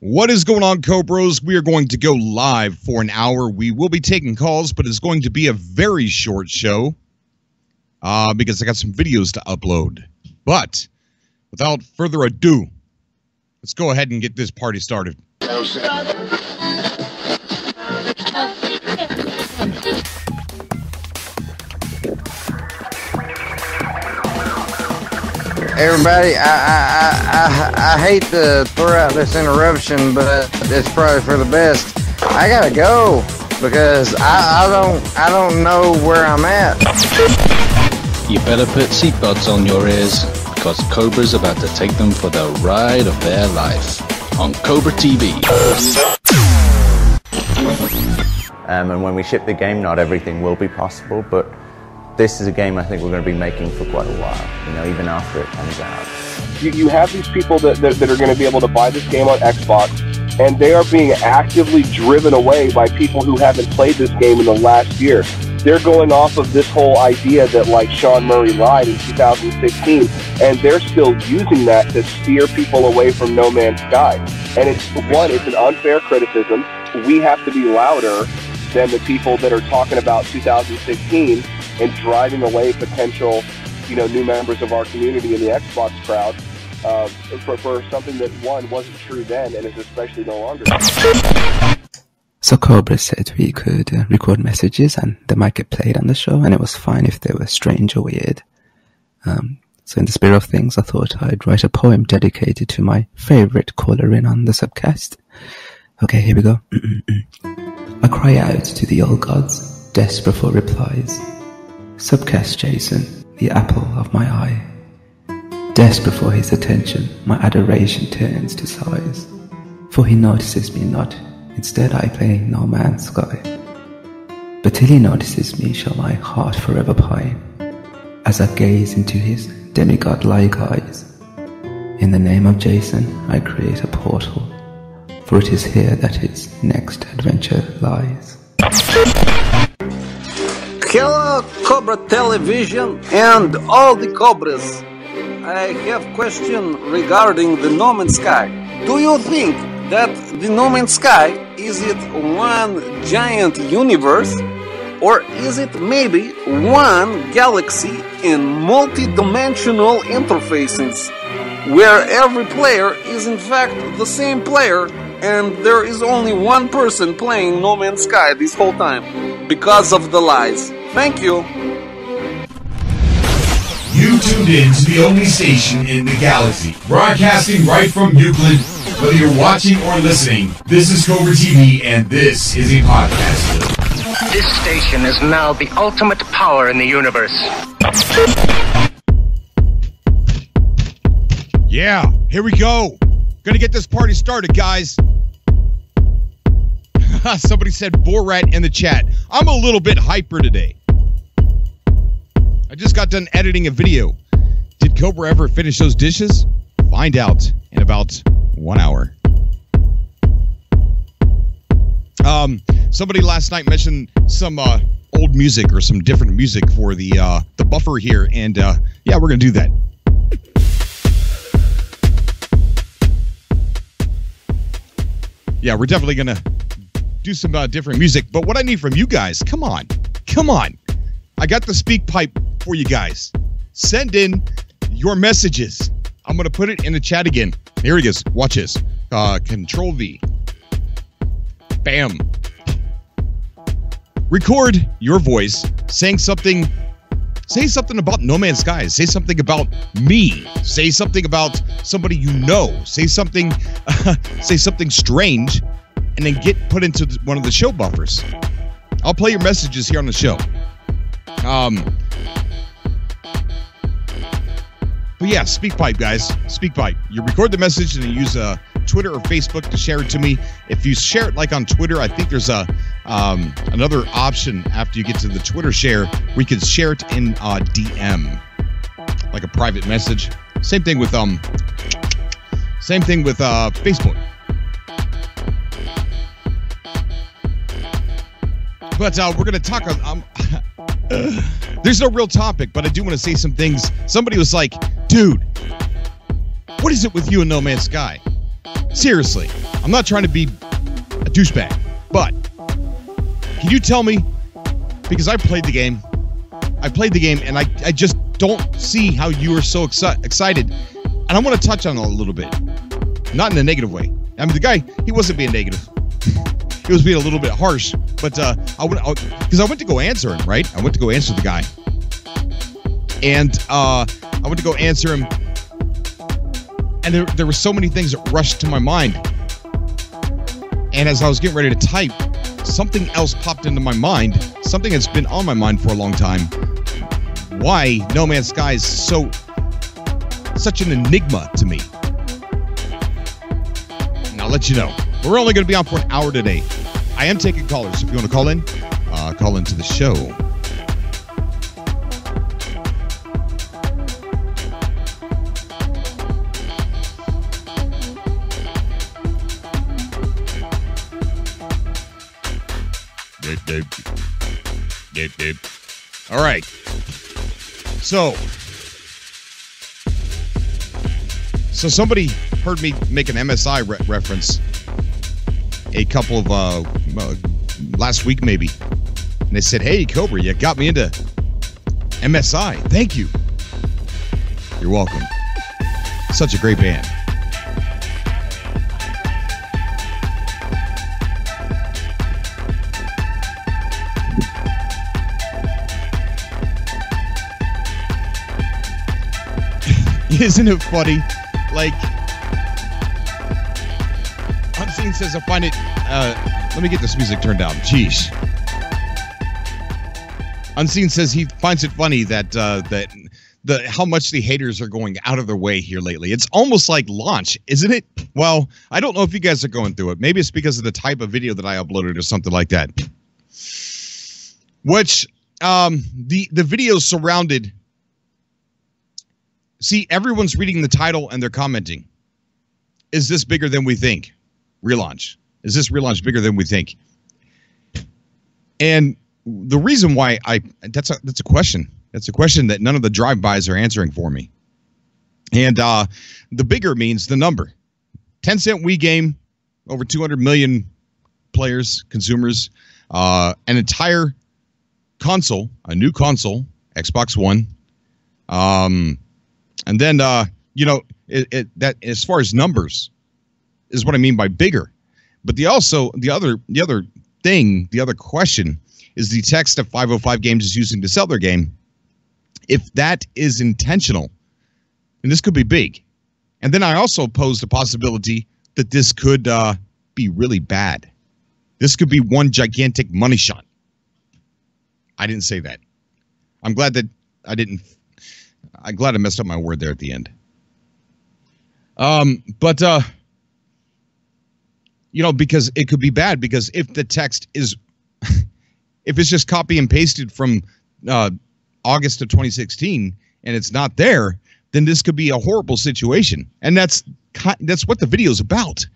What is going on, Cobras? We are going to go live for an hour. We will be taking calls, but it's going to be a very short show because I got some videos to upload. But without further ado, let's go ahead and get this party started. Everybody, I hate to throw out this interruption, but it's probably for the best. I gotta go because I don't know where I'm at. You better put seatbelts on your ears because Cobra's about to take them for the ride of their life on Cobra TV. And when we ship the game, not everything will be possible, but this is a game I think we're going to be making for quite a while, you know, even after it comes out. You have these people that are going to be able to buy this game on Xbox, and they are being actively driven away by people who haven't played this game in the last year. They're going off of this whole idea that, like, Sean Murray lied in 2016, and they're still using that to steer people away from No Man's Sky. And it's an unfair criticism. We have to be louder than the people that are talking about 2016 and driving away potential, new members of our community in the Xbox crowd for something that, one, wasn't true then and is especially no longer. So Cobra said we could record messages and they might get played on the show, and it was fine if they were strange or weird. So in the spirit of things, I thought I'd write a poem dedicated to my favorite caller in on the SubCast. Okay, here we go. I cry out to the old gods, desperate for replies. SubCast Jason, the apple of my eye. Desperate for his attention, my adoration turns to sighs. For he notices me not, instead I play No Man's Sky. But till he notices me shall my heart forever pine, as I gaze into his demigod-like eyes. In the name of Jason I create a portal, for it is here that his next adventure lies. Hello, Cobra Television and all the Cobras. I have a question regarding the No Man's Sky. Do you think that the No Man's Sky, is it one giant universe, or is it maybe one galaxy in multi-dimensional interfaces, where every player is in fact the same player and there is only one person playing No Man's Sky this whole time because of the lies? Thank you. You tuned in to the only station in the galaxy, broadcasting right from Euclid. Whether you're watching or listening, this is Cobra TV, and this is a podcast. This station is now the ultimate power in the universe. Yeah, here we go. Gonna get this party started, guys. Somebody said Borat in the chat. I'm a little bit hyper today. I just got done editing a video. Did Cobra ever finish those dishes? Find out in about 1 hour. Somebody last night mentioned some old music or some different music for the buffer here, and yeah, we're gonna do that. Yeah, we're definitely gonna do some different music. But what I need from you guys, come on. I got the speak pipe for you guys. Send in your messages. I'm going to put it in the chat again. Here it is. Watch this. Control V. Bam. Record your voice saying something. Say something about No Man's Sky. Say something about me. Say something about somebody you know. Say something strange, and then get put into one of the show buffers. I'll play your messages here on the show. But yeah, SpeakPipe, guys. SpeakPipe. You record the message and you use Twitter or Facebook to share it to me. If you share it like on Twitter, I think there's another option after you get to the Twitter share. We can share it in DM, like a private message. Same thing with Facebook. But we're going to talk. There's no real topic, but I do want to say some things. Somebody was like, dude, what is it with you and No Man's Sky? Seriously. I'm not trying to be a douchebag, but can you tell me, because I played the game, and I just don't see how you are so excited, and I want to touch on it a little bit, not in a negative way. I mean, the guy, he wasn't being negative. He was being a little bit harsh, but because I went to go answer him, right? I went to go answer the guy, and I went to go answer him, and there were so many things that rushed to my mind, and as I was getting ready to type, something else popped into my mind, something that's been on my mind for a long time. Why No Man's Sky is such an enigma to me. And I'll let you know. We're only going to be on for an hour today. I am taking callers. If you want to call into the show. All right. So somebody heard me make an MSI reference a couple of last week maybe, and they said, "Hey, Cobra, you got me into MSI. Thank you. You're welcome. Such a great band." Isn't it funny? Like, Unseen says, I find it, let me get this music turned down. Jeez. Unseen says he finds it funny that, how much the haters are going out of their way here lately. It's almost like launch, isn't it? Well, I don't know if you guys are going through it. Maybe it's because of the type of video that I uploaded or something like that. Which, the videos surrounded. See, everyone's reading the title and they're commenting. Is this bigger than we think? Relaunch. Is this relaunch bigger than we think? And the reason why that's a question. That's a question that none of the drive-bys are answering for me. And the bigger means the number. 10-cent Wii game, over 200 million players, consumers, an entire console, a new console, Xbox One. And then, that as far as numbers is what I mean by bigger. But the other question is the text that 505 Games is using to sell their game. If that is intentional, and this could be big. And then I also posed the possibility that this could be really bad. This could be one gigantic money shot. I didn't say that. I'm glad that I didn't. I'm glad I messed up my word there at the end. Because it could be bad, because if the text is, if it's just copy and pasted from August of 2016 and it's not there, then this could be a horrible situation. And that's what the video is about.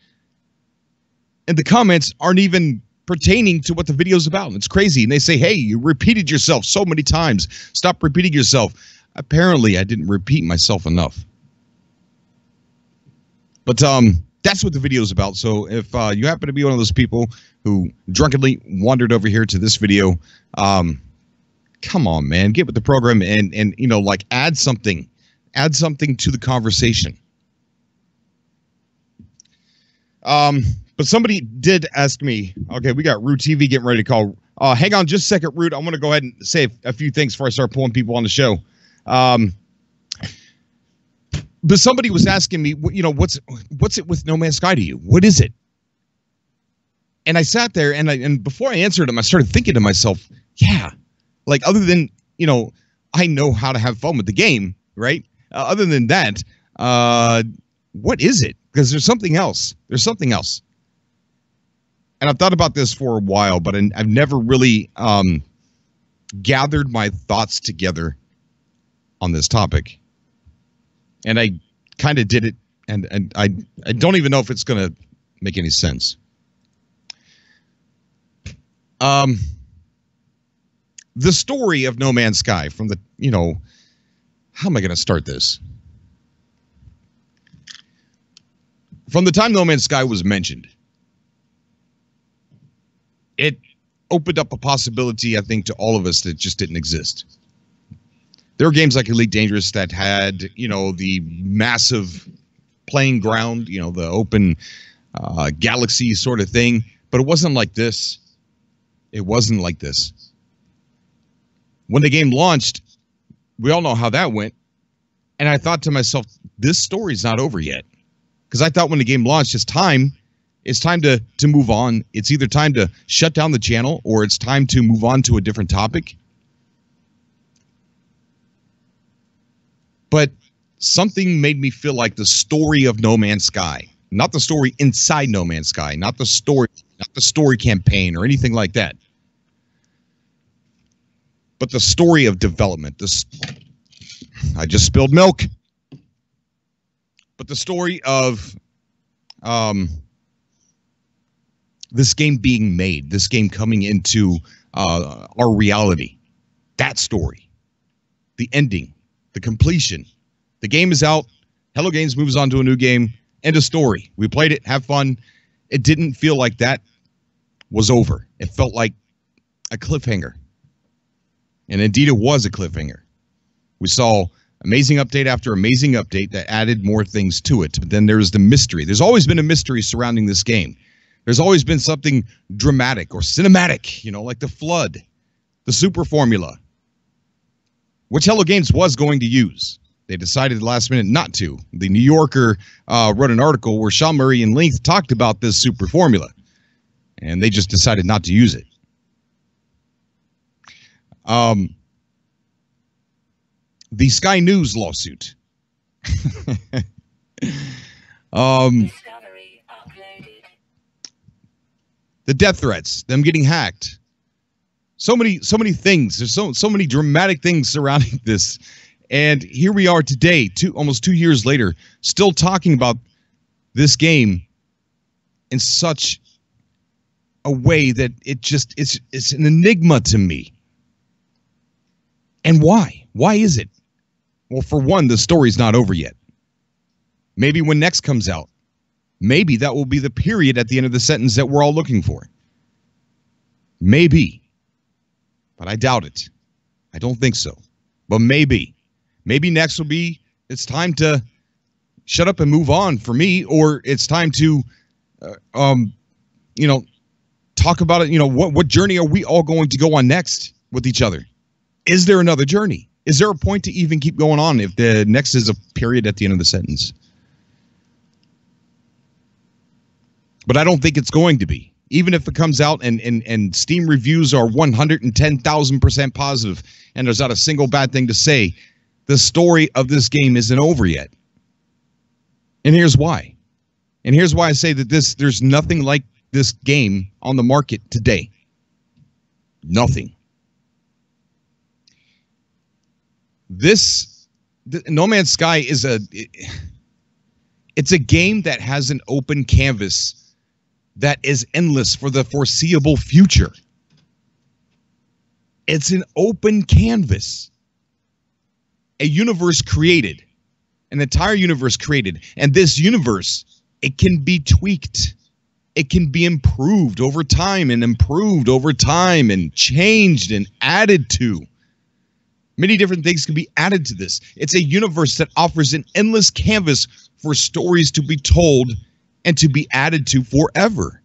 And the comments aren't even pertaining to what the video is about. It's crazy. And they say, hey, you repeated yourself so many times. Stop repeating yourself. Apparently, I didn't repeat myself enough. But that's what the video is about. So if you happen to be one of those people who drunkenly wandered over here to this video, come on, man, get with the program and add something to the conversation. But somebody did ask me. Okay, we got Root TV getting ready to call. Hang on just a second, Root. I'm going to go ahead and say a few things before I start pulling people on the show. But somebody was asking me, what's it with No Man's Sky to you? What is it? And I sat there and before I answered him, I started thinking to myself, yeah, like other than, I know how to have fun with the game, right? Other than that, what is it? Because there's something else. There's something else. And I've thought about this for a while, but I've never really gathered my thoughts together on this topic. And I kind of did it, and I don't even know if it's going to make any sense. The story of No Man's Sky from the, how am I going to start this? From the time No Man's Sky was mentioned, it opened up a possibility, I think, to all of us that just didn't exist. There were games like Elite Dangerous that had, you know, the massive playing ground, you know, the open galaxy sort of thing, but it wasn't like this. It wasn't like this. When the game launched, we all know how that went, and I thought to myself, this story's not over yet. Because I thought when the game launched, it's time to move on. It's either time to shut down the channel or it's time to move on to a different topic. But something made me feel like the story of No Man's Sky, not the story inside No Man's Sky, not the story campaign or anything like that, but the story of development. I just spilled milk. But the story of this game being made, this game coming into our reality, that story, the ending, the completion. The game is out. Hello Games moves on to a new game. End of story. We played it, have fun. It didn't feel like that was over. It felt like a cliffhanger. And indeed, it was a cliffhanger. We saw amazing update after amazing update that added more things to it. But then there's the mystery. There's always been a mystery surrounding this game. There's always been something dramatic or cinematic, you know, like the flood, the super formula, which Hello Games was going to use. They decided last minute not to. The New Yorker wrote an article where Sean Murray in length talked about this super formula, and they just decided not to use it. The Sky News lawsuit. The death threats, them getting hacked. So many things. There's so many dramatic things surrounding this. And here we are today, almost 2 years later, still talking about this game in such a way that it's an enigma to me. And why? Why is it? Well, for one, the story's not over yet. Maybe when next comes out, maybe that will be the period at the end of the sentence that we're all looking for. Maybe. But I doubt it. I don't think so. But maybe. Maybe next will be, it's time to shut up and move on for me, or it's time to, you know, talk about it. You know, what journey are we all going to go on next with each other? Is there another journey? Is there a point to even keep going on if the next is a period at the end of the sentence? But I don't think it's going to be. Even if it comes out and Steam reviews are 110,000% positive and there's not a single bad thing to say, the story of this game isn't over yet. And here's why. And here's why I say that there's nothing like this game on the market today. Nothing. No Man's Sky is it's a game that has an open canvas that is endless for the foreseeable future. It's an open canvas. A universe created, an entire universe created, and this universe, it can be tweaked. It can be improved over time and changed and added to. Many different things can be added to this. It's a universe that offers an endless canvas for stories to be told and to be added to forever.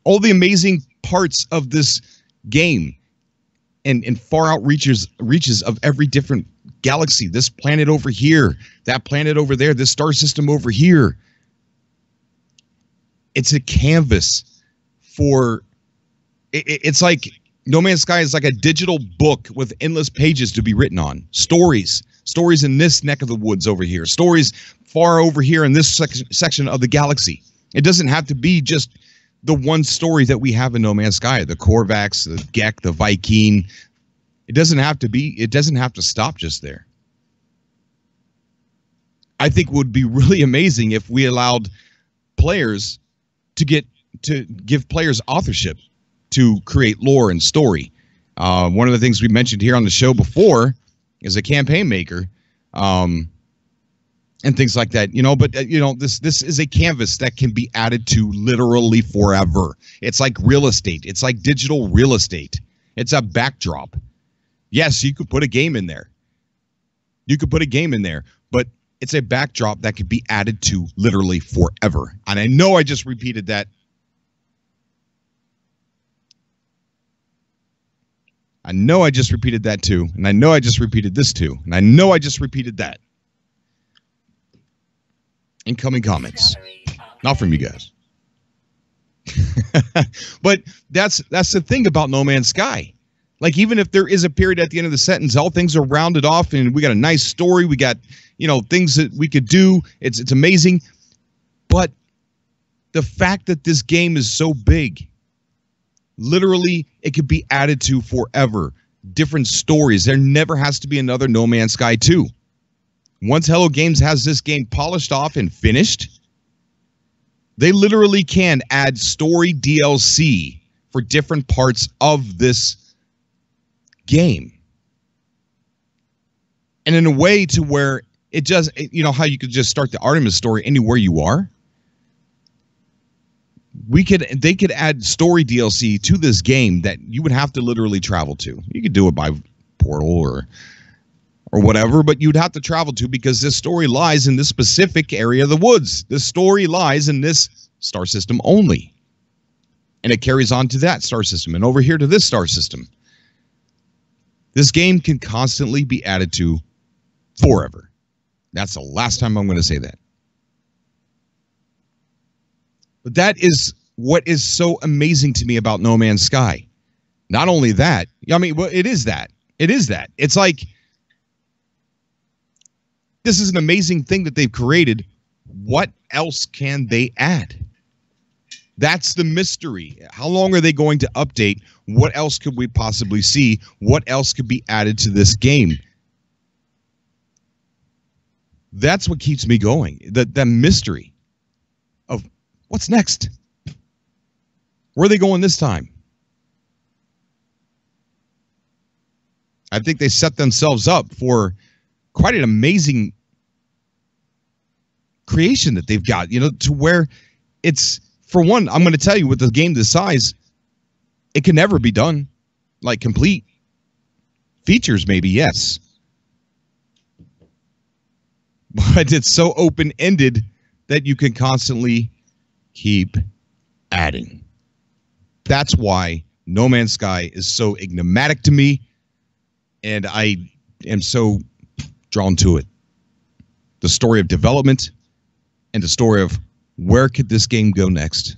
All the amazing parts of this game and far out reaches of every different galaxy. This planet over here, that planet over there, this star system over here. It's a canvas for... It's like... No Man's Sky is like a digital book with endless pages to be written on. Stories in this neck of the woods over here. Stories far over here in this section of the galaxy. It doesn't have to be just the one story that we have in No Man's Sky. The Korvax, the Gek, the Viking. It doesn't have to stop just there. I think it would be really amazing if we allowed players to give players authorship to create lore and story. One of the things we mentioned here on the show before is a campaign maker and things like that, but this is a canvas that can be added to literally forever. It's like real estate. It's like digital real estate. It's a backdrop. Yes, you could put a game in there. But it's a backdrop that could be added to literally forever. And I know I just repeated that. I know I just repeated that too. And I know I just repeated this too. And I know I just repeated that. Incoming comments. Not from you guys. But that's the thing about No Man's Sky. Like, even if there is a period at the end of the sentence, all things are rounded off and we got a nice story. We got, things that we could do. It's amazing. But the fact that this game is so big, literally, it could be added to forever. Different stories. There never has to be another No Man's Sky 2. Once Hello Games has this game polished off and finished, they literally can add story DLC for different parts of this game. And in a way to where it does, how you could just start the Artemis story anywhere you are. They could add story DLC to this game that you would have to literally travel to. You could do it by portal or whatever, but you'd have to travel to, because this story lies in this specific area of the woods. This story lies in this star system only. And it carries on to that star system and over here to this star system. This game can constantly be added to forever. That's the last time I'm going to say that. But that is what is so amazing to me about No Man's Sky. Not only that, it is that. It is that. It's like, this is an amazing thing that they've created. What else can they add? That's the mystery. How long are they going to update? What else could we possibly see? What else could be added to this game? That's what keeps me going. The mystery of what's next. Where are they going this time? I think they set themselves up for quite an amazing creation that they've got, to where it's, for one, I'm going to tell you, with the game this size, it can never be done. Like, complete. Features, maybe, yes. But it's so open-ended that you can constantly keep adding. That's why No Man's Sky is so enigmatic to me, and I am so drawn to it. The story of development and the story of where could this game go next?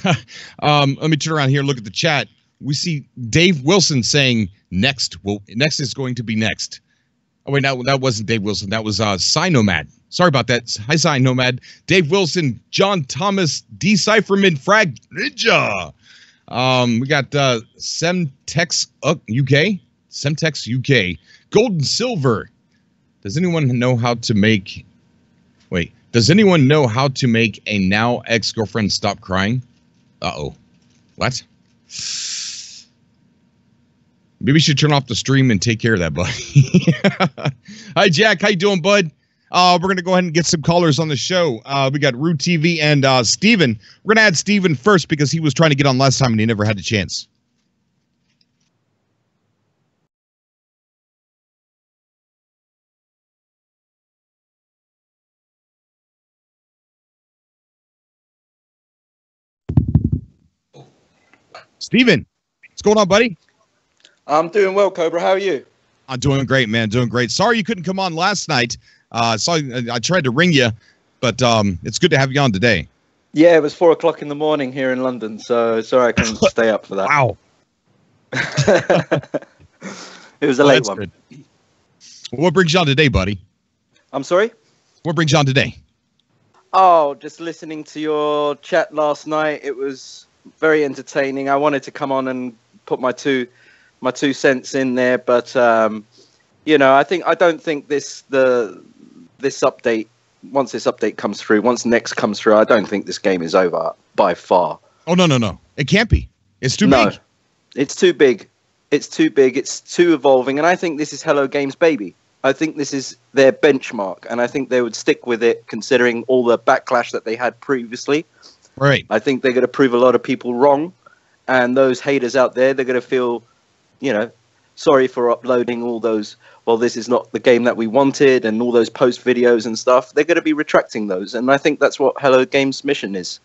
Let me turn around here and look at the chat. We see Dave Wilson saying next. Well, next is going to be next. Oh, wait, no, that wasn't Dave Wilson. That was Nomad. Sorry about that. Hi, Nomad. Dave Wilson, John Thomas, Decipherman, Frag Ninja. We got Semtex UK. Semtex UK. Gold and Silver. Does anyone know how to make... Wait, does anyone know how to make a now ex-girlfriend stop crying? Uh-oh. What? Maybe you should turn off the stream and take care of that, buddy. Hi, Jack. How you doing, bud? We're going to go ahead and get some callers on the show. We got Rude TV and Steven. We're going to add Steven first because he was trying to get on last time and he never had a chance. Steven, what's going on, buddy? I'm doing well, Cobra. How are you? I'm doing great, man. Doing great. Sorry you couldn't come on last night. I tried to ring you, but it's good to have you on today. Yeah, it was 4 o'clock in the morning here in London, so sorry I couldn't stay up for that. Wow. It was a late one. Good. What brings you on today, buddy? I'm sorry? What brings you on today? Oh, just listening to your chat last night. It was very entertaining. I wanted to come on and put my two cents in there, but I don't think this update, once this update comes through, once next comes through, I don't think this game is over by far. Oh no. It can't be. It's too big. It's too big. It's too big. It's too evolving, and I think this is Hello Games' baby. I think this is their benchmark, and I think they would stick with it considering all the backlash that they had previously. Right. I think they're going to prove a lot of people wrong, and those haters out there, they're going to feel, sorry for uploading all those, well, this is not the game that we wanted, and all those post videos and stuff. They're going to be retracting those, and I think that's what Hello Games' mission is.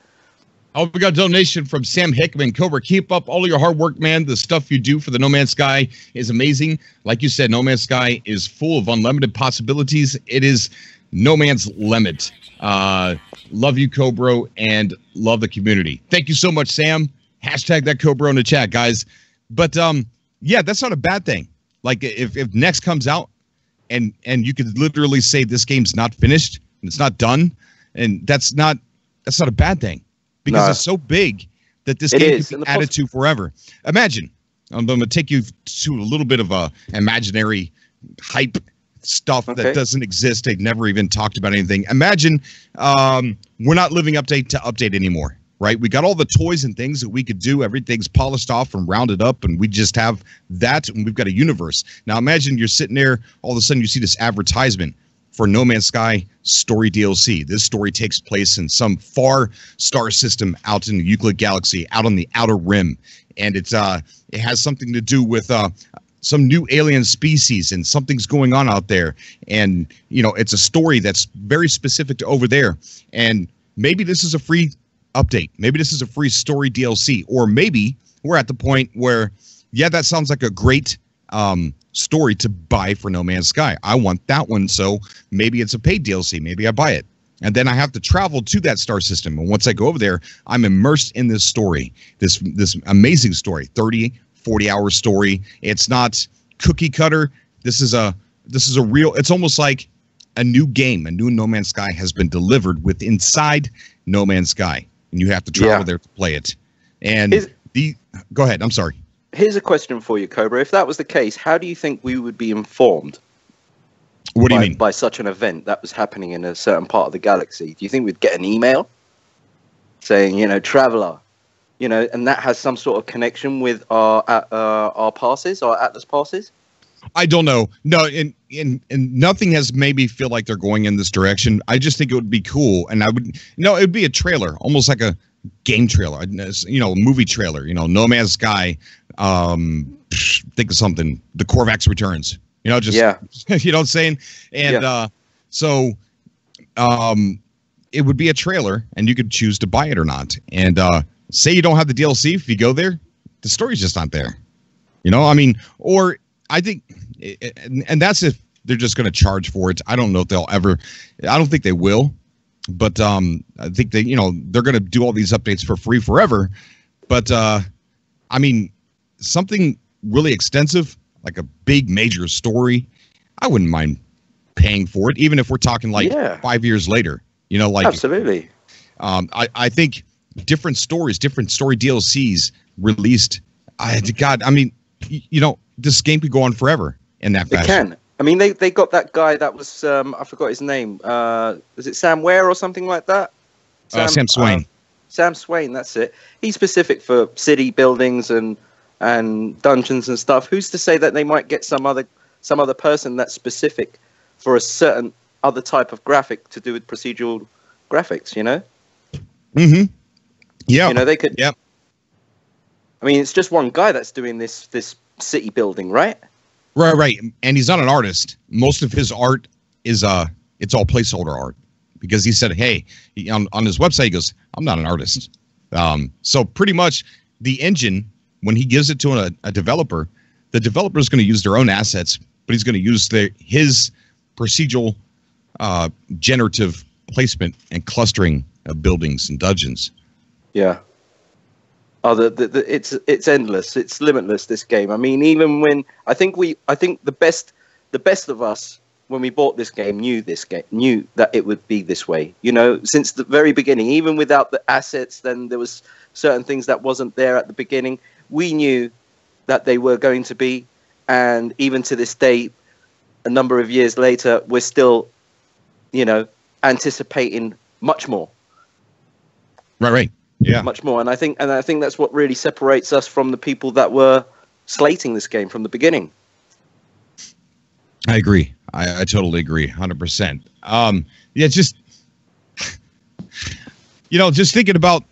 Oh, we got a donation from Sam Hickman. Cobra, keep up all of your hard work, man. The stuff you do for the No Man's Sky is amazing. Like you said, No Man's Sky is full of unlimited possibilities. It is no man's limit. Love you, Cobra, and love the community. Thank you so much, Sam. Hashtag that Cobra in the chat, guys. But yeah, that's not a bad thing. Like if Next comes out and you could literally say this game's not finished and it's not done, and that's not a bad thing. Because it's so big that this game can be added to forever. Imagine, I'm going to take you to a little bit of a imaginary hype stuff that doesn't exist. They've never even talked about anything. Imagine we're not living update to update anymore, right? We got all the toys and things that we could do. Everything's polished off and rounded up, and we just have that, and we've got a universe. Now imagine you're sitting there, all of a sudden you see this advertisement for No Man's Sky story DLC. This story takes place in some far star system out in the Euclid Galaxy, out on the outer rim, and it has something to do with some new alien species, and something's going on out there, and it's a story that's very specific to over there. And maybe this is a free update, maybe this is a free story DLC, or maybe we're at the point where, yeah, that sounds like a great story to buy for No Man's Sky. I want that one, so maybe it's a paid DLC. Maybe I buy it. And then I have to travel to that star system. And once I go over there, I'm immersed in this story, this amazing story, 30, 40-hour story. It's not cookie cutter. This is a real, it's almost like a new game, a new No Man's Sky has been delivered with inside No Man's Sky. And you have to travel there to play it. And go ahead, I'm sorry. Here's a question for you, Cobra. If that was the case, how do you think we would be informed? What do you mean? By such an event that was happening in a certain part of the galaxy? Do you think we'd get an email saying, traveler, and that has some sort of connection with our passes, our Atlas passes? I don't know. No, and nothing has made me feel like they're going in this direction. I just think it would be cool, and it would be a trailer, almost like a game trailer, a movie trailer. No Man's Sky. Think of something. The Korvax returns. You know what I'm saying? And so it would be a trailer, and you could choose to buy it or not. And say you don't have the DLC, if you go there, the story's just not there. Or I think, and that's if they're just going to charge for it. I don't know if they'll ever. I don't think they will. But I think they, they're going to do all these updates for free forever. But something really extensive, like a big major story, I wouldn't mind paying for it, even if we're talking 5 years later. Absolutely. I think different stories, different story DLCs released. This game could go on forever in that fashion. It can. They got that guy that was, I forgot his name. Was it Sam Ware or something like that? Sam Swain. Sam Swain, that's it. He's specific for city buildings and dungeons and stuff. Who's to say that they might get some other person that's specific for a certain other type of graphic to do with procedural graphics, Mm-hmm. Yeah. They could. Yep. It's just one guy that's doing this city building, right? Right. And he's not an artist. Most of his art is it's all placeholder art, because he said, hey, on his website, he goes, I'm not an artist. So pretty much the engine, when he gives it to a developer, the developer is going to use their own assets, but he's going to use his procedural generative placement and clustering of buildings and dungeons. Yeah. Oh, it's endless. It's limitless, this game. Even when I think the best of us, when we bought this game, knew that it would be this way. Since the very beginning, even without the assets, then there was certain things that wasn't there at the beginning. We knew that they were going to be, and even to this day, a number of years later, we're still, anticipating much more. Right. Yeah, much more, and I think that's what really separates us from the people that were slating this game from the beginning. I agree. I totally agree, 100%. Yeah, just just thinking about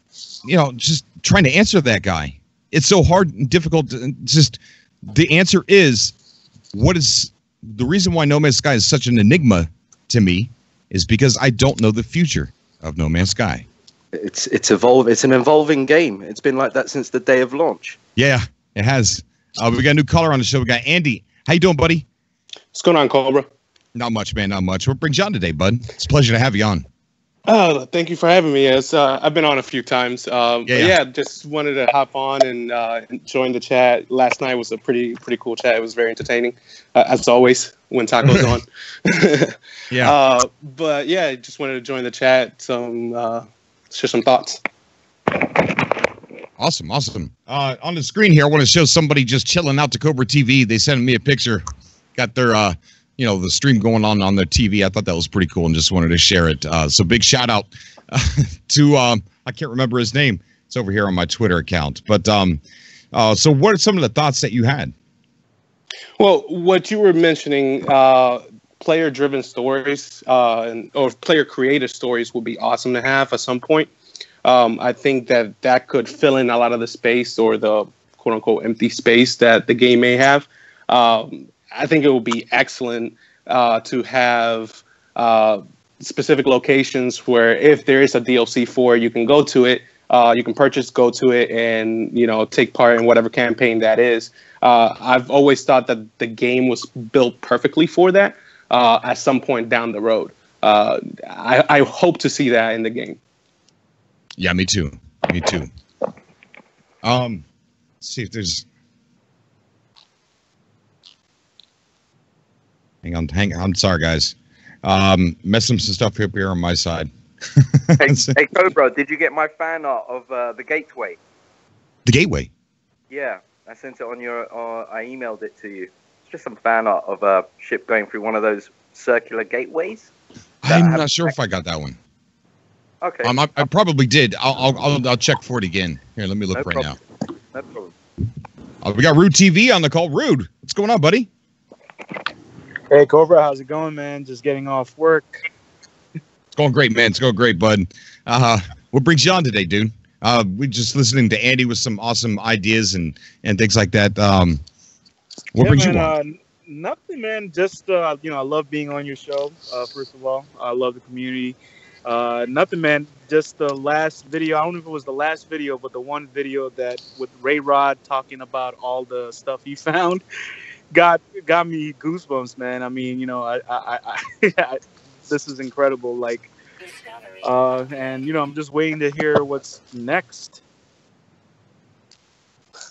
just trying to answer that guy. It's so hard and difficult. Just the answer is, what is the reason why No Man's Sky is such an enigma to me is because I don't know the future of No Man's Sky. It's an evolving game. It's been like that since the day of launch. Yeah, it has. We got a new caller on the show. We got Andy. How you doing, buddy? What's going on, Cobra? Not much, man. Not much. What brings you on today, bud? It's a pleasure to have you on. Thank you for having me. Yes, I've been on a few times. Just wanted to hop on and join the chat. Last night was a pretty cool chat. It was very entertaining, as always when Taco's on. But yeah, just wanted to join the chat. Share some thoughts. Awesome. On the screen here, I want to show somebody just chilling out to Cobra TV. They sent me a picture. Got their the stream going on their TV. I thought that was pretty cool and just wanted to share it. So big shout out to I can't remember his name. It's over here on my Twitter account. But so what are some of the thoughts that you had? Well, what you were mentioning, player-driven stories or player-created stories would be awesome to have at some point. I think that could fill in a lot of the space or the quote-unquote empty space that the game may have. I think it would be excellent to have specific locations where if there is a DLC for it, you can go to it, you can go to it and, take part in whatever campaign that is. I've always thought that the game was built perfectly for that at some point down the road. I hope to see that in the game. Yeah, me too. Let's see if there's... Hang on. Sorry, guys. Messing some stuff up here on my side. Hey, Cobra, did you get my fan art of the Gateway? The Gateway? Yeah, I sent it on I emailed it to you. It's just some fan art of a ship going through one of those circular gateways. I'm not sure if I got that one. Okay. I probably did. I'll check for it again. Here, let me look right now. No problem. We got Rude TV on the call. Rude, what's going on, buddy? Hey, Cobra, how's it going, man? Just getting off work. It's going great, man. It's going great, bud. What brings you on today, dude? We're just listening to Andy with some awesome ideas and things like that. What brings you on? Nothing, man. Just, I love being on your show, first of all. I love the community. Nothing, man. Just the last video. I don't know if it was the last video, but the one video that with Ray Rod talking about all the stuff he found got me goosebumps, man. I mean, I this is incredible. Like, and I'm just waiting to hear what's next.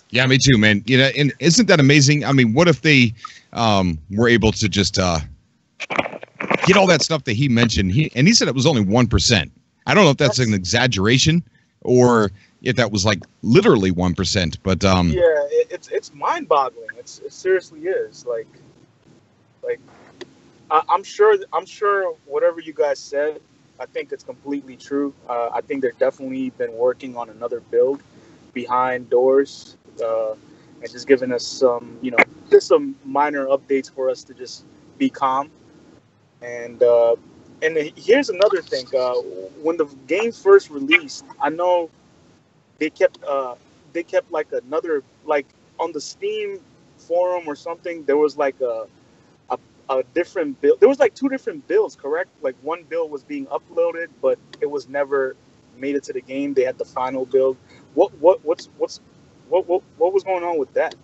Yeah, me too, man. And isn't that amazing? I mean, what if they were able to just get all that stuff that he mentioned? He said it was only 1%. I don't know if that's an exaggeration or if that was like literally 1%. But it's mind-boggling. It seriously is. Like I'm sure whatever you guys said, I think it's completely true. I think they've definitely been working on another build behind doors, and just giving us some, just some minor updates for us to just be calm. And here's another thing. When the game first released, I know they kept like another, like on the Steam forum or something, there was like a different build. There was like two different builds, correct? Like one build was being uploaded, but it was never made it to the game. They had the final build. What was going on with that?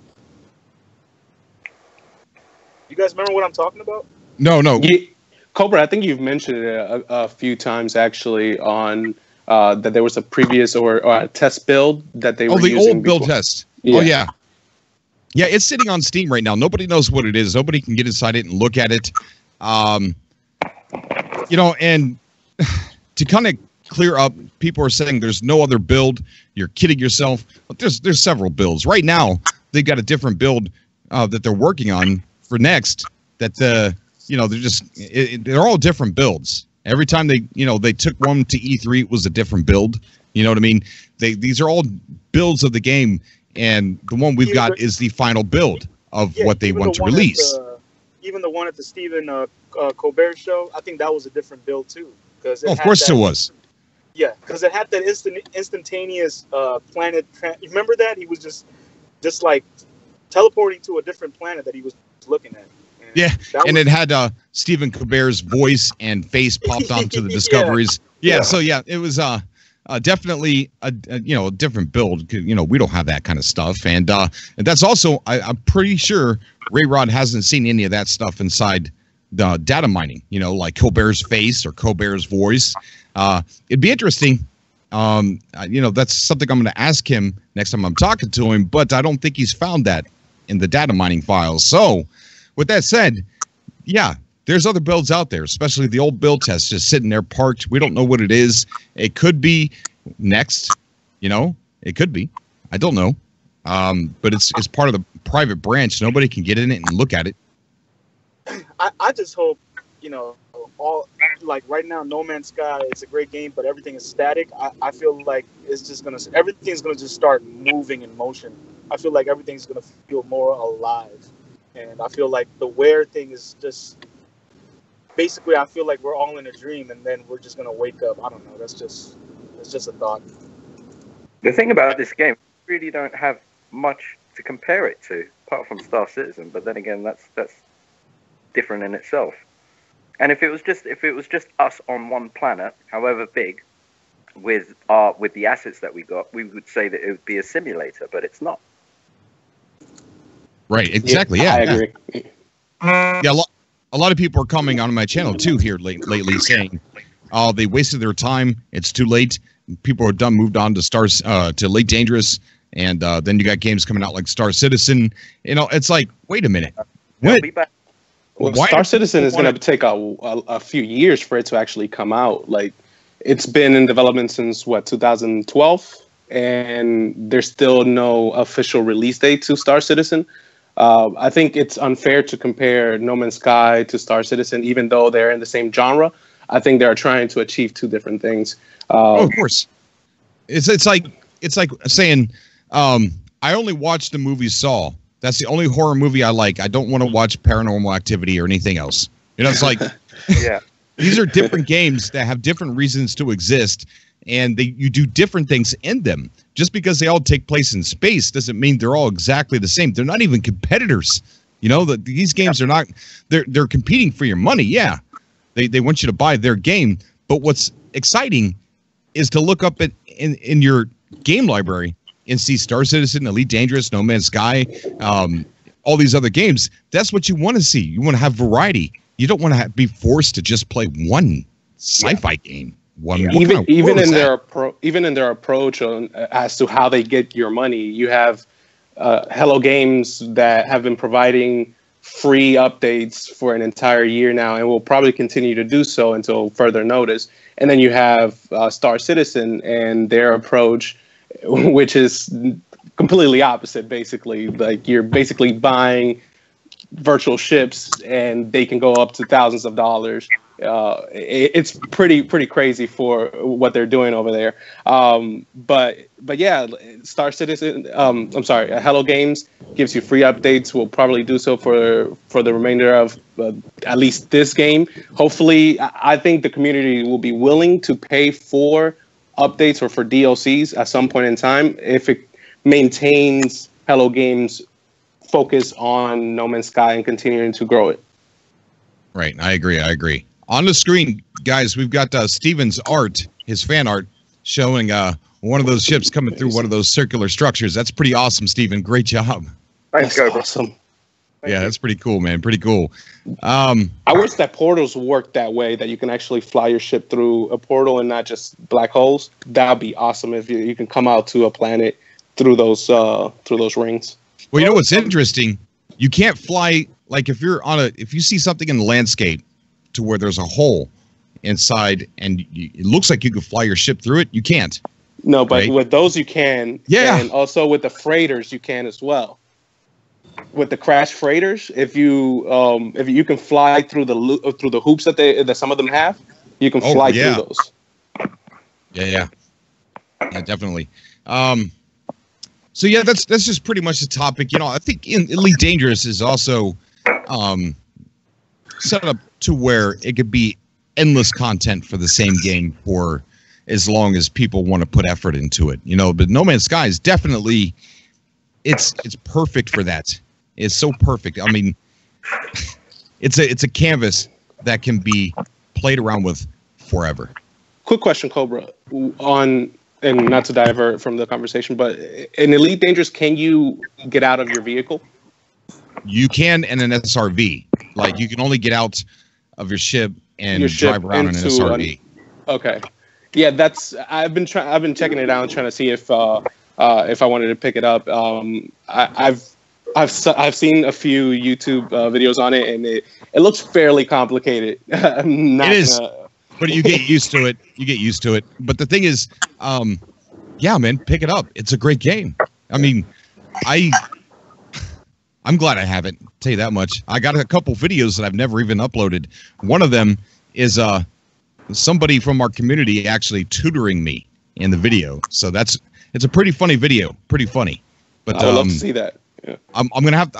You guys remember what I'm talking about? No. Yeah, Cobra, I think you've mentioned it a few times actually on that there was a previous or a test build that they were using. Oh, the old build test. Yeah. Oh, yeah. Yeah, it's sitting on Steam right now. Nobody knows what it is. Nobody can get inside it and look at it. And to kind of clear up, people are saying there's no other build. You're kidding yourself. But there's several builds. Right now, they've got a different build that they're working on for next. That they're all different builds. Every time they took one to E3, it was a different build. You know what I mean? These are all builds of the game. And the one we've got is the final build of what they want to release. even the one at the Stephen Colbert show, I think that was a different build too. Because of course it was. Yeah, because it had that instantaneous planet. You remember that? He was just like teleporting to a different planet that he was looking at. And it had Stephen Colbert's voice and face popped onto the discoveries. So it was definitely a different build. We don't have that kind of stuff, and that's also I'm pretty sure Ray Rod hasn't seen any of that stuff inside the data mining. Like Colbert's face or Colbert's voice. It'd be interesting. That's something I'm going to ask him next time I'm talking to him, but I don't think he's found that in the data mining files. So with that said, there's other builds out there, especially the old build test just sitting there parked. We don't know what it is. It could be next, it could be. I don't know. But it's part of the private branch. Nobody can get in it and look at it. I just hope, all like right now, No Man's Sky, it's a great game, but everything is static. I feel like everything's gonna just start moving in motion. I feel like everything's gonna feel more alive, and I feel like the Wear thing is just basically. I feel like we're all in a dream, and then we're just gonna wake up. I don't know. That's just a thought. The thing about this game, we really don't have much to compare it to, apart from Star Citizen. But then again, that's different in itself. And if it was just us on one planet, however big, with the assets that we got, we would say that it would be a simulator, but it's not. Right. Exactly. I agree. A lot of people are coming on my channel too here lately saying, "Oh, they wasted their time. It's too late. People are moved on to Elite Dangerous, and then you got games coming out like Star Citizen. It's like, wait a minute. What? Well, Star Citizen is going to take a few years for it to actually come out. Like, it's been in development since 2012, and there's still no official release date to Star Citizen. I think it's unfair to compare No Man's Sky to Star Citizen, even though they're in the same genre. I think they're trying to achieve two different things. Of course, it's like saying I only watched the movie Saw. That's the only horror movie I like. I don't want to watch Paranormal Activity or anything else. It's like, these are different games that have different reasons to exist, and you do different things in them. Just because they all take place in space doesn't mean they're all exactly the same. They're not even competitors. These games are not. They're competing for your money. Yeah, they want you to buy their game. But what's exciting is to look up in your game library and see Star Citizen, Elite Dangerous, No Man's Sky, all these other games. That's what you want to see. You want to have variety. You don't want to be forced to just play one sci-fi game. Even in their approach as to how they get your money, you have Hello Games that have been providing free updates for an entire year now, and will probably continue to do so until further notice. And then you have Star Citizen and their approach, which is completely opposite, basically. Like, you're basically buying virtual ships, and they can go up to thousands of dollars. It's pretty crazy for what they're doing over there. But yeah, Star Citizen, Hello Games gives you free updates. We'll probably do so for the remainder of at least this game. Hopefully, I think the community will be willing to pay for updates or for DLCs at some point in time if it maintains Hello Games' focus on No Man's Sky and continuing to grow it. Right, I agree. On the screen, guys, we've got Steven's art, his fan art, showing one of those ships coming through one of those circular structures. That's pretty awesome, Steven. Great job. Thanks, Cobra. Awesome. That's pretty cool, man. Pretty cool. I wish that portals worked that way, that you can actually fly your ship through a portal and not just black holes. That would be awesome if you can come out to a planet through those rings. Well, you know what's interesting? You can't fly, like if you see something in the landscape to where there's a hole inside and it looks like you could fly your ship through it, you can't. No, but with those you can. Yeah. And also with the freighters you can as well. With the crash freighters, if you can fly through the hoops that some of them have, you can fly through those. Yeah, definitely. So that's just pretty much the topic. I think Elite Dangerous is also set up to where it could be endless content for the same game for as long as people want to put effort into it, you know. But No Man's Sky is definitely it's perfect for that. It's so perfect. I mean, it's a canvas that can be played around with forever. Quick question, Cobra, on, and not to divert from the conversation, but in Elite Dangerous, can you get out of your vehicle? You can in an SRV. Like, you can only get out of your ship and drive around in an SRV. Okay. Yeah, that's. I've been checking it out and trying to see if I wanted to pick it up. I've seen a few YouTube videos on it, and it looks fairly complicated. It is, but you get used to it. You get used to it. But the thing is, yeah, man, pick it up. It's a great game. I mean, I'm glad I have it. I'll tell you that much. I got a couple videos that I've never even uploaded. One of them is somebody from our community actually tutoring me in the video. So it's a pretty funny video. Pretty funny. But I would love to see that. Yeah. I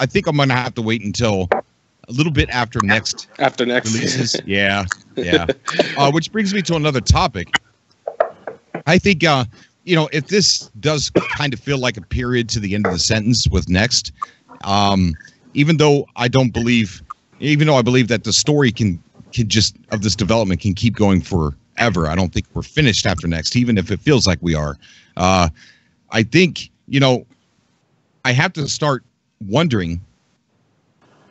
think I'm gonna have to wait until a little bit after next releases. Yeah. Which brings me to another topic. I think if this does kind of feel like a period to the end of the sentence with next, even though I believe that the story can just of this development can keep going forever. I don't think we're finished after next, even if it feels like we are. I think, I have to start wondering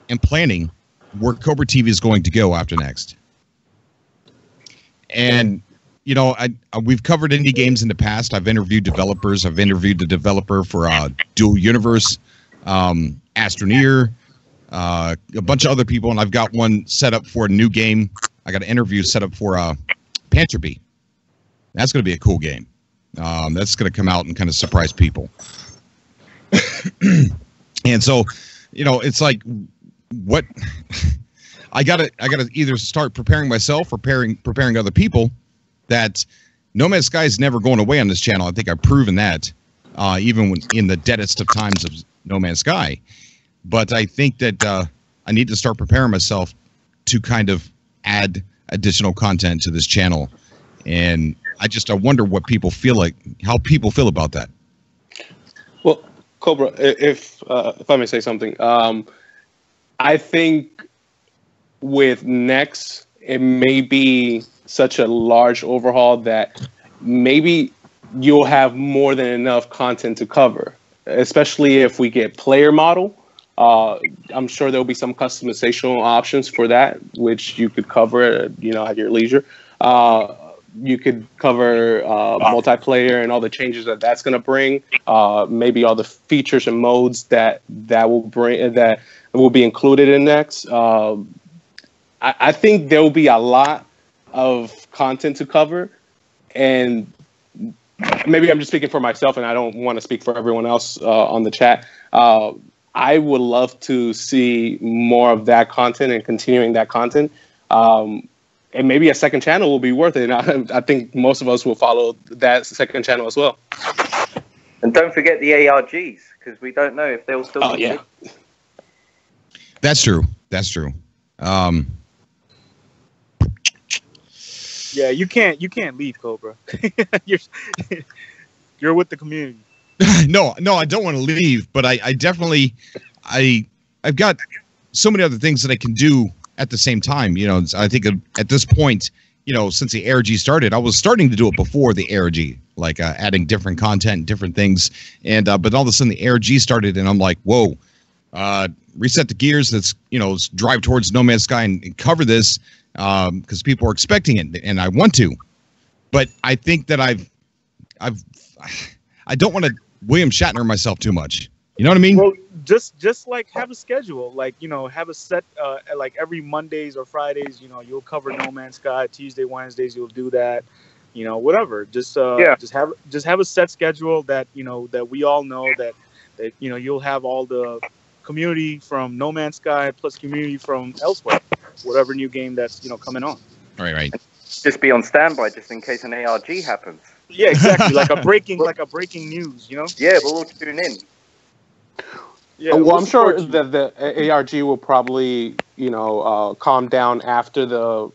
and planning where Cobra TV is going to go after next. And, we've covered indie games in the past. I've interviewed developers. I've interviewed the developer for Dual Universe, Astroneer, a bunch of other people, and I've got one set up for a new game. I got an interview set up for Panterby. That's going to be a cool game. That's going to come out and kind of surprise people. And so, it's like, what I gotta either start preparing myself or preparing other people that No Man's Sky is never going away on this channel. I think I've proven that, even in the deadest of times of No Man's Sky. But I think that I need to start preparing myself to kind of add additional content to this channel. And I wonder what people feel like, how people feel about that. Well, Cobra, if I may say something, I think with next, it may be such a large overhaul that maybe you'll have more than enough content to cover, especially if we get player model. I'm sure there'll be some customizational options for that, which you could cover, at your leisure. You could cover multiplayer and all the changes that's going to bring. Maybe all the features and modes that will be included in next. I think there will be a lot of content to cover, and maybe I'm just speaking for myself, and I don't want to speak for everyone else on the chat. I would love to see more of that content and continuing that content. And maybe a second channel will be worth it. And I think most of us will follow that second channel as well. And don't forget the ARGs, because we don't know if they'll still be. Yeah. That's true. That's true. Yeah, you can't leave, Cobra. You're with the community. No, I don't want to leave, but I definitely, I've got so many other things that I can do at the same time. I think at this point, since the ARG started, I was starting to do it before the ARG, like adding different content, different things. And, but all of a sudden the ARG started and I'm like, whoa, reset the gears. Let's, drive towards No Man's Sky and cover this, because people are expecting it and I want to, but I think that I don't want to William Shatner myself too much. You know what I mean? Well, just like have a schedule, like, have a set, like every Mondays or Fridays, you'll cover No Man's Sky. Tuesday, Wednesdays, you'll do that, whatever. Just have a set schedule that, that we all know that, you'll have all the community from No Man's Sky plus community from elsewhere, whatever new game that's, coming on. Right. Just be on standby just in case an ARG happens. Yeah, exactly. like a breaking news, Yeah, we'll all tune in. Yeah, well, I'm sure that the ARG will probably calm down after the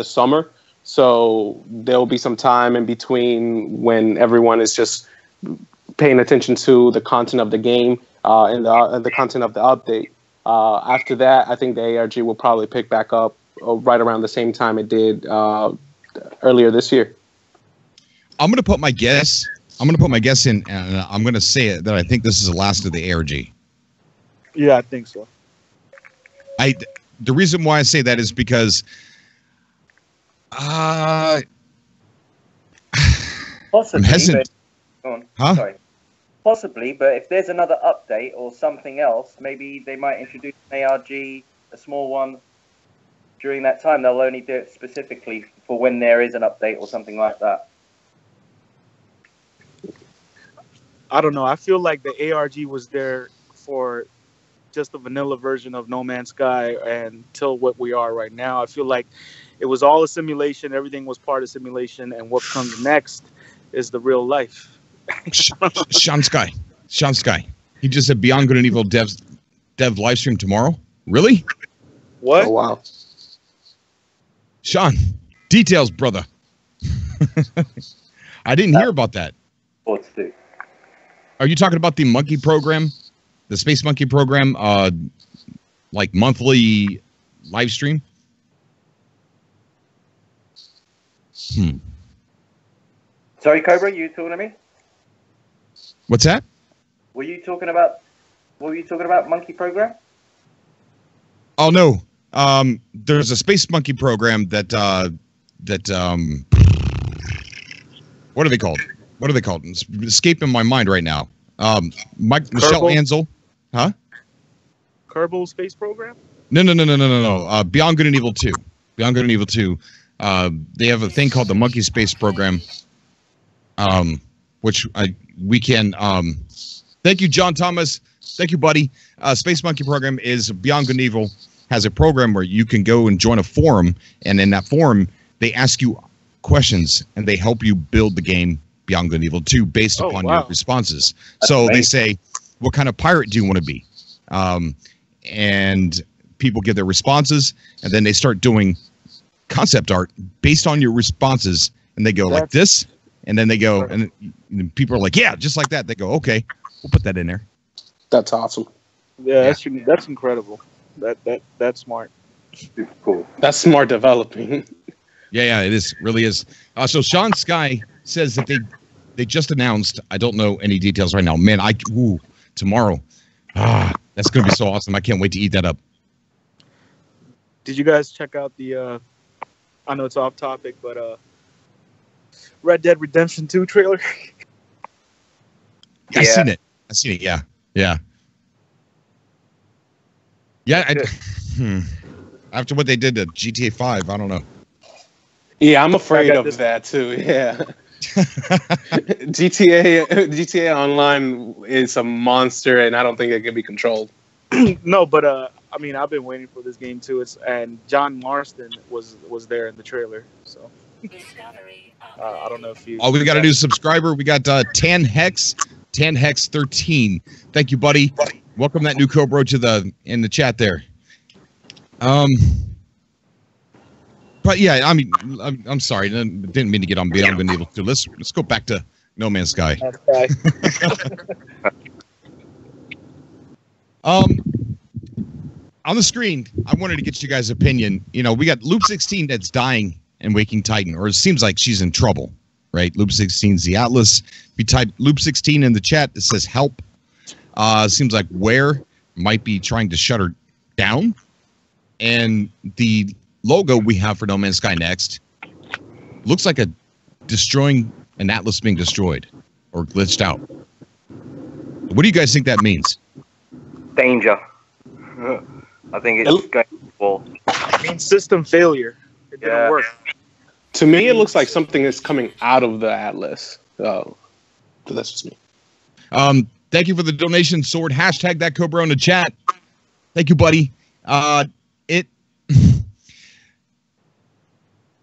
summer. So there'll be some time in between when everyone is just paying attention to the content of the game and the content of the update. After that, I think the ARG will probably pick back up right around the same time it did earlier this year. I'm going to put my guess. I'm going to put my guess in, and I'm going to say it that I think this is the last of the ARG. Yeah, I think so. The reason why I say that is because Possibly, I'm hesitant. Go on. Huh? Sorry. Possibly, but if there's another update or something else, maybe they might introduce an ARG, a small one, during that time. They'll only do it specifically for when there is an update or something like that. I don't know. I feel like the ARG was there for just a vanilla version of No Man's Sky until what we are right now. I feel like it was all a simulation. Everything was part of simulation, and what comes next is the real life. Sean Sky. He just said Beyond Good and Evil dev live stream tomorrow. Really? What? Oh, wow. Sean, details, brother. I didn't hear about that. What's the? Are you talking about the monkey program, the Space Monkey program, like monthly live stream? Sorry, Cobra, you talking to me? What's that? What were you talking about, monkey program? Oh no. There's a Space Monkey program that what are they called? It's escaping my mind right now. Michelle Ansel. Huh? Kerbal Space Program? No. Beyond Good and Evil 2. Beyond Good and Evil 2. They have a thing called the Monkey Space Program. Which we can thank you, John Thomas. Thank you, buddy. Space Monkey program is Beyond Good and Evil has a program where you can go and join a forum, and in that forum they ask you questions and they help you build the game Beyond Good and Evil 2 based upon your responses. That's so amazing. They say, what kind of pirate do you want to be? And people give their responses, and then they start doing concept art based on your responses, and they go like this. And then they go, and people are like, yeah, just like that. They go, okay, we'll put that in there. That's awesome. Yeah, that's incredible. That's smart. Super cool. That's smart developing. Yeah, it is. Really is. So Sean Sky says that they just announced, I don't know any details right now. Man, tomorrow. That's going to be so awesome. I can't wait to eat that up. Did you guys check out the, I know it's off topic, but Red Dead Redemption 2 trailer? Yeah. I seen it. Yeah. After what they did to GTA 5, I don't know. Yeah, I'm afraid of that too. Yeah. GTA Online is a monster, and I don't think it can be controlled. No, but I mean, I've been waiting for this game too. And John Marston was there in the trailer, so I don't know if you. Oh, we got a new subscriber. We got Tan Hex 13. Thank you, buddy. Welcome that new Cobra in the chat there. But yeah, I mean, I'm sorry, didn't mean to get on Beyond Good and Evil 2. Let's go back to No Man's Sky. On the screen, I wanted to get you guys' opinion. You know, we got Loop 16 that's dying and Waking Titan, or it seems like she's in trouble, right? Loop 16's the Atlas. If you type Loop 16 in the chat, it says help. Seems like Ware might be trying to shut her down. And the logo we have for No Man's Sky Next looks like an Atlas being destroyed or glitched out. What do you guys think that means? Danger. I think it's going to fall. It means system failure. It didn't work. To me, it looks like something is coming out of the Atlas. So that's just me. Thank you for the donation, Sword. Hashtag that Cobra in the chat. Thank you, buddy. It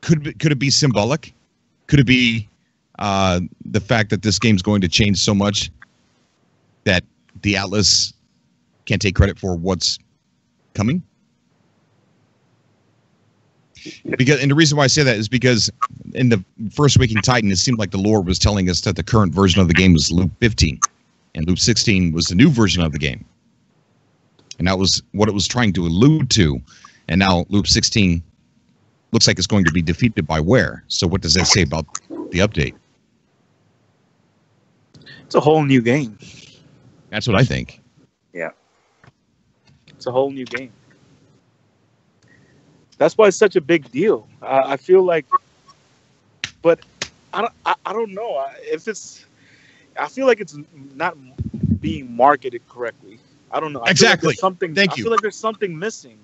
could it be symbolic? Could it be the fact that this game's going to change so much that the Atlas can't take credit for what's coming? Because, and the reason why I say that is because in the first Waking Titan, it seemed like the lore was telling us that the current version of the game was Loop 15, and Loop 16 was the new version of the game, and that was what it was trying to allude to. And now Loop 16 looks like it's going to be defeated by where? So what does that say about the update? It's a whole new game. That's what I think. Yeah. It's a whole new game. That's why it's such a big deal. I feel like, but I don't know if it's. I feel like it's not being marketed correctly. I don't know. Exactly. Like something. Thank you. I feel like there's something missing.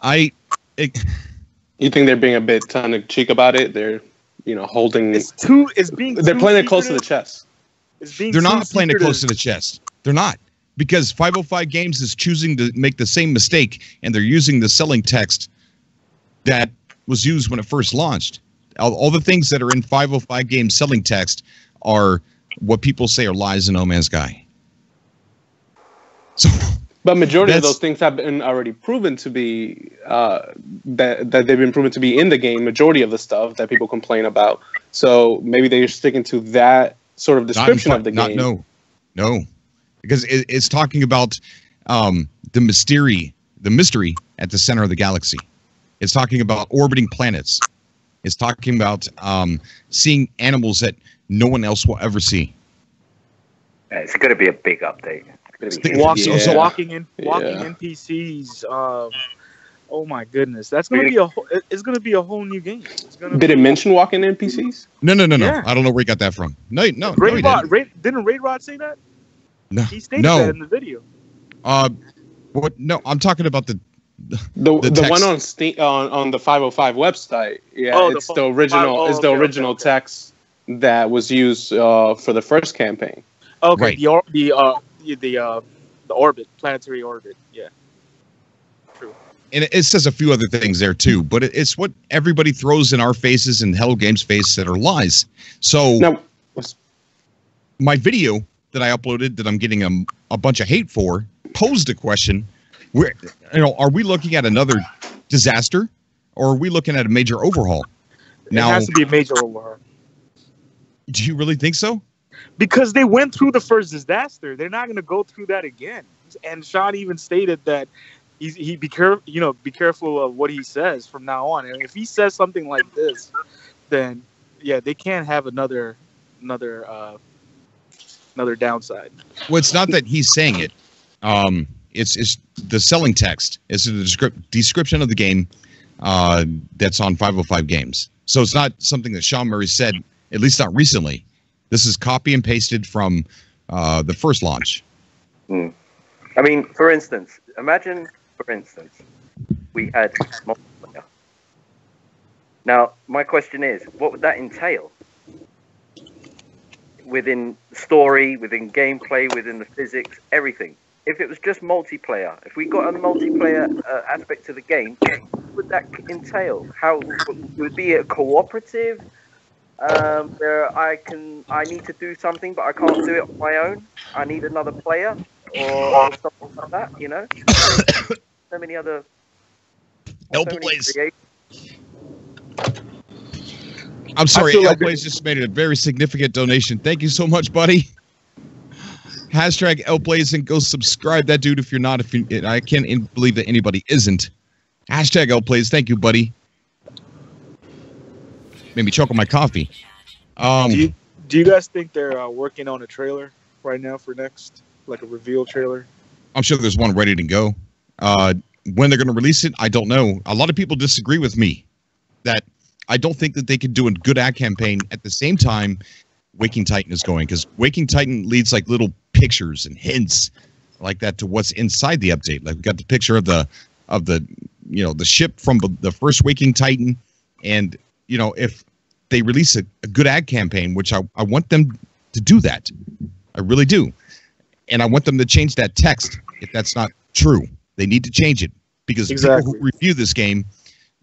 You think they're being a bit tongue in cheek about it? They're, holding. They're playing it close to the chest. They're not playing it close to the chest. They're not. Because 505 Games is choosing to make the same mistake, and they're using the selling text that was used when it first launched. All the things that are in 505 Games selling text are what people say are lies in No Man's Sky. So, but majority of those things have been already proven to be that they've been proven to be in the game. Majority of the stuff that people complain about. So maybe they're sticking to that sort of description of the game. No. Because it's talking about the mystery at the center of the galaxy. It's talking about orbiting planets. It's talking about seeing animals that no one else will ever see. It's going to be a big update. Walking NPCs. Oh my goodness, that's going to be it's going to be a whole new game. Did it mention walking NPCs? No. Yeah. I don't know where you got that from. No. Didn't Rayrod say that? No. He stated that in the video. What? No, I'm talking about the one on Steam, on the 505 website. Yeah, it's the original. It's the original text that was used for the first campaign. Okay, right. the orbit, planetary orbit. Yeah, true. And it says a few other things there too, but it's what everybody throws in our faces and Hello Games' face that are lies. So now, my video that I uploaded that I'm getting a bunch of hate for posed a question: where, are we looking at another disaster, or are we looking at a major overhaul? Now, it has to be a major overhaul. Do you really think so? Because they went through the first disaster, they're not going to go through that again. And Sean even stated that he be careful of what he says from now on. And if he says something like this, then yeah, they can't have another downside. Well, it's not that he's saying it. It's the selling text. It's a description of the game that's on 505 Games. So it's not something that Sean Murray said, at least not recently. This is copy and pasted from the first launch. I mean, for instance, imagine, we had multiplayer. Now, my question is, what would that entail? Within story, within gameplay, within the physics, everything. If it was just multiplayer, if we got a multiplayer aspect to the game, what would that entail? How would it be a cooperative? Where I need to do something, but I can't do it on my own. I need another player or something like that. So many other. LpoLi. I'm sorry, LpoLi just made a very significant donation. Thank you so much, buddy. Hashtag LpoLi and go subscribe that dude if you're not. I can't believe that anybody isn't. Hashtag LpoLi. Thank you, buddy. Made me choke on my coffee. Do you guys think they're working on a trailer right now for next, like a reveal trailer? I'm sure there's one ready to go. When they're going to release it, I don't know. A lot of people disagree with me that I don't think that they could do a good ad campaign at the same time Waking Titan is going, because Waking Titan leads like little pictures and hints like that to what's inside the update. Like we got the picture of the the ship from the first Waking Titan, and if they release a good ad campaign, which I want them to do that, I really do, and I want them to change that text if that's not true. They need to change it, because people who review this game,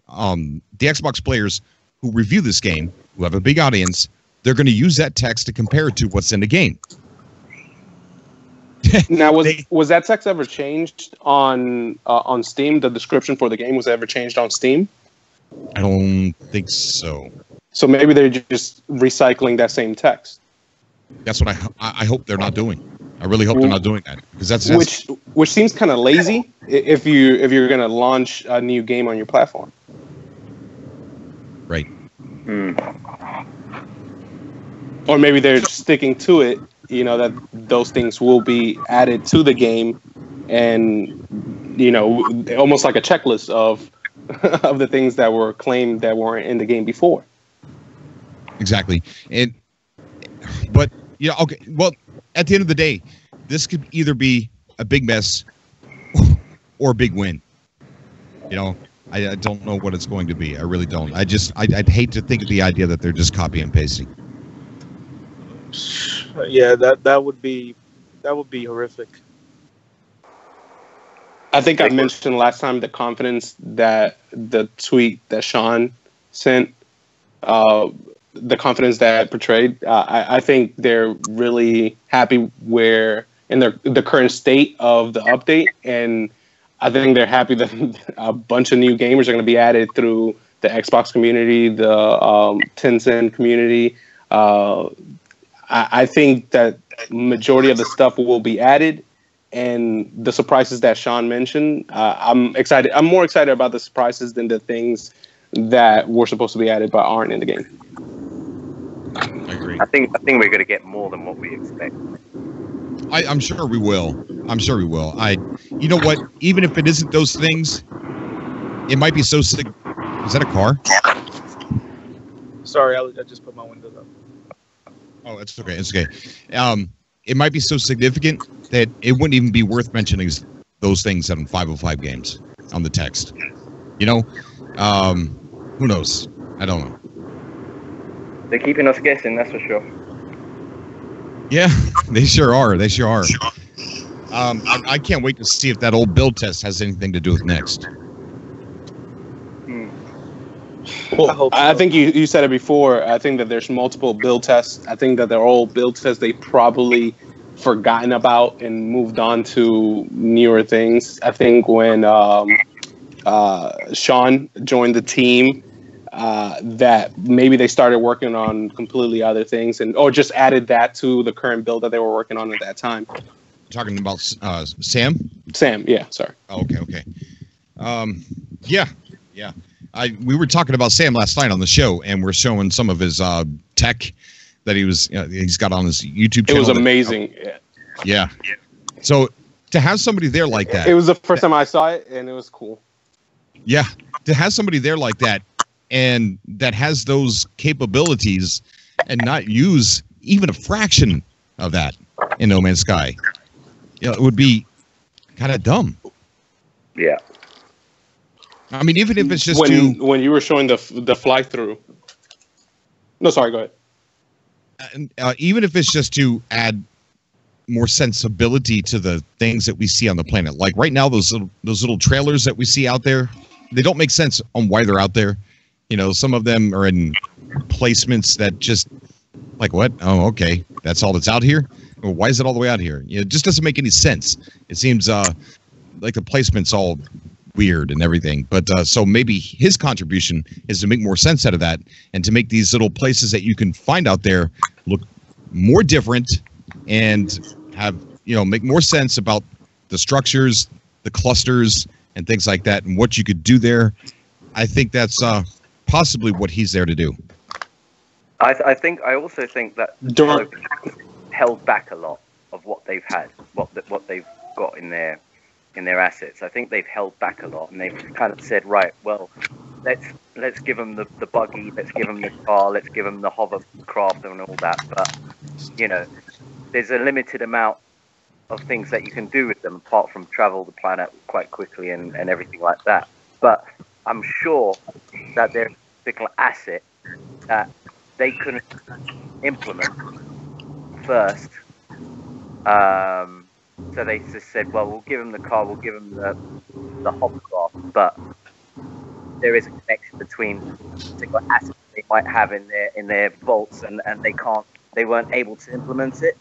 the Xbox players who review this game, who have a big audience, they're going to use that text to compare it to what's in the game. Now, was that text ever changed on Steam? The description for the game was ever changed on Steam? I don't think so. So maybe they're just recycling that same text. That's what I hope they're not doing. I really hope they're not doing that, because that's which seems kind of lazy if you're going to launch a new game on your platform. Right. Or maybe they're sticking to it, you know, that those things will be added to the game, and, you know, almost like a checklist of the things that were claimed that weren't in the game before. Exactly. But yeah, okay. Well, at the end of the day, this could either be a big mess or a big win. You know, I don't know what it's going to be. I really don't. I'd hate to think of the idea that they're just copy and pasting. Yeah, that would be horrific. I think I mentioned last time the confidence that the tweet that Sean sent, the confidence that portrayed. I think they're really happy where in the current state of the update, and I think they're happy that a bunch of new gamers are going to be added through the Xbox community, the Tencent community. I think that majority of the stuff will be added, and the surprises that Sean mentioned, I'm excited. I'm more excited about the surprises than the things that were supposed to be added but aren't in the game. I agree. I think we're going to get more than what we expect. I'm sure we will. I'm sure we will. You know what? Even if it isn't those things, it might be so sick. Is that a car? Sorry, I just put my windows up. Oh, it's okay. It's okay. It might be so significant that it wouldn't even be worth mentioning those things on 505 games on the text. You know? Who knows? I don't know. They're keeping us guessing, that's for sure. Yeah, they sure are. They sure are. I can't wait to see if that old build test has anything to do with next. Well, I think you said it before. I think that there's multiple build tests. I think that they're all build tests they probably forgotten about and moved on to newer things. I think when Sean joined the team, that maybe they started working on completely other things or just added that to the current build that they were working on at that time. Talking about Sam? Sam, yeah, sorry. Oh, okay. Yeah. We were talking about Sam last night on the show, and we're showing some of his tech that he's got on his YouTube channel. It was amazing. Yeah. So to have somebody there like that. It was the first time I saw it, and it was cool. Yeah. To have somebody there like that, and that has those capabilities, and not use even a fraction of that in No Man's Sky, it would be kind of dumb. Yeah. I mean, even if it's just when you were showing the fly through. No, sorry, go ahead. Even if it's just to add more sensibility to the things that we see on the planet, like right now, those little trailers that we see out there, they don't make sense on why they're out there. You know, some of them are in placements that just like, what? Oh, okay, that's all that's out here. Well, why is it all the way out here? It just doesn't make any sense. It seems like the placement's all weird and everything, but so maybe his contribution is to make more sense out of that, and to make these little places that you can find out there look more different, and have make more sense about the structures, the clusters, and things like that, and what you could do there. I think that's possibly what he's there to do. I also think that held back a lot of what they've had, what they've got in their assets. I think they've held back a lot, and they've kind of said, right, well, let's give them the buggy, let's give them the car, let's give them the hovercraft and all that. But there's a limited amount of things that you can do with them apart from travel the planet quite quickly and everything like that. But I'm sure that there's a particular asset that they couldn't implement first. So they just said, well, we'll give them the car, we'll give them the hovercraft, but there is a connection between particular assets they might have in their vaults, and they weren't able to implement it.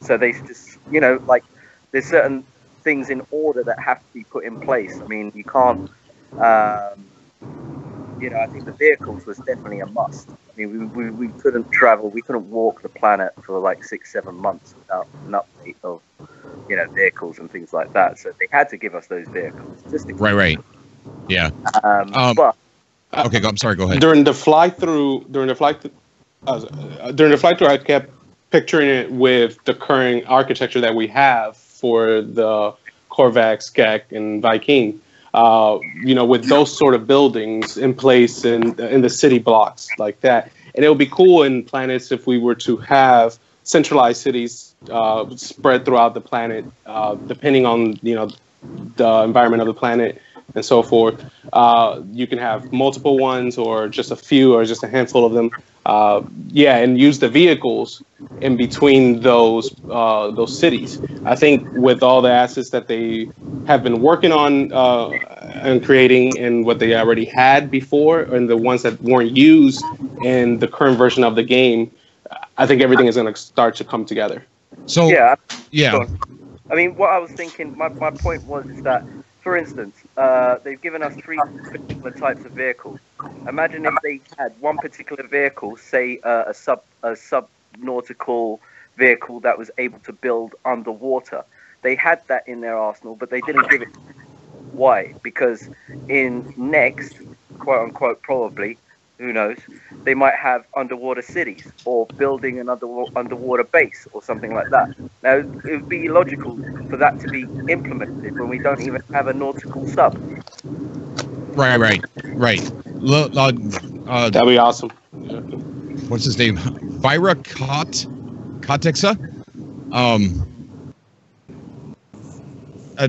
So they just, like there's certain things in order that have to be put in place. I mean, you can't. I think the vehicles was definitely a must. I mean, we couldn't travel, we couldn't walk the planet for like 6-7 months without an update of, vehicles and things like that. So they had to give us those vehicles. Just to right. Yeah. But okay, I'm sorry. Go ahead. During the fly through, I kept picturing it with the current architecture that we have for the Korvax, Skek, and Viking. With those sort of buildings in place in the city blocks like that. And it would be cool in planets if we were to have centralized cities spread throughout the planet, depending on, the environment of the planet and so forth. You can have multiple ones or just a few or just a handful of them. And use the vehicles in between those cities. I think with all the assets that they have been working on and creating and what they already had before and the ones that weren't used in the current version of the game, I think everything is going to start to come together. So, yeah. Yeah. I mean, what I was thinking, my point was is that, for instance, they've given us 3 particular types of vehicles. Imagine if they had one particular vehicle, say a sub-nautical vehicle that was able to build underwater. They had that in their arsenal, but they didn't give it. Why? Because in next, quote unquote, probably, who knows, they might have underwater cities or building an underwater base or something like that. Now, it would be illogical for that to be implemented when we don't even have a nautical sub. Right. That'd be awesome. What's his name? Vira Kotexa?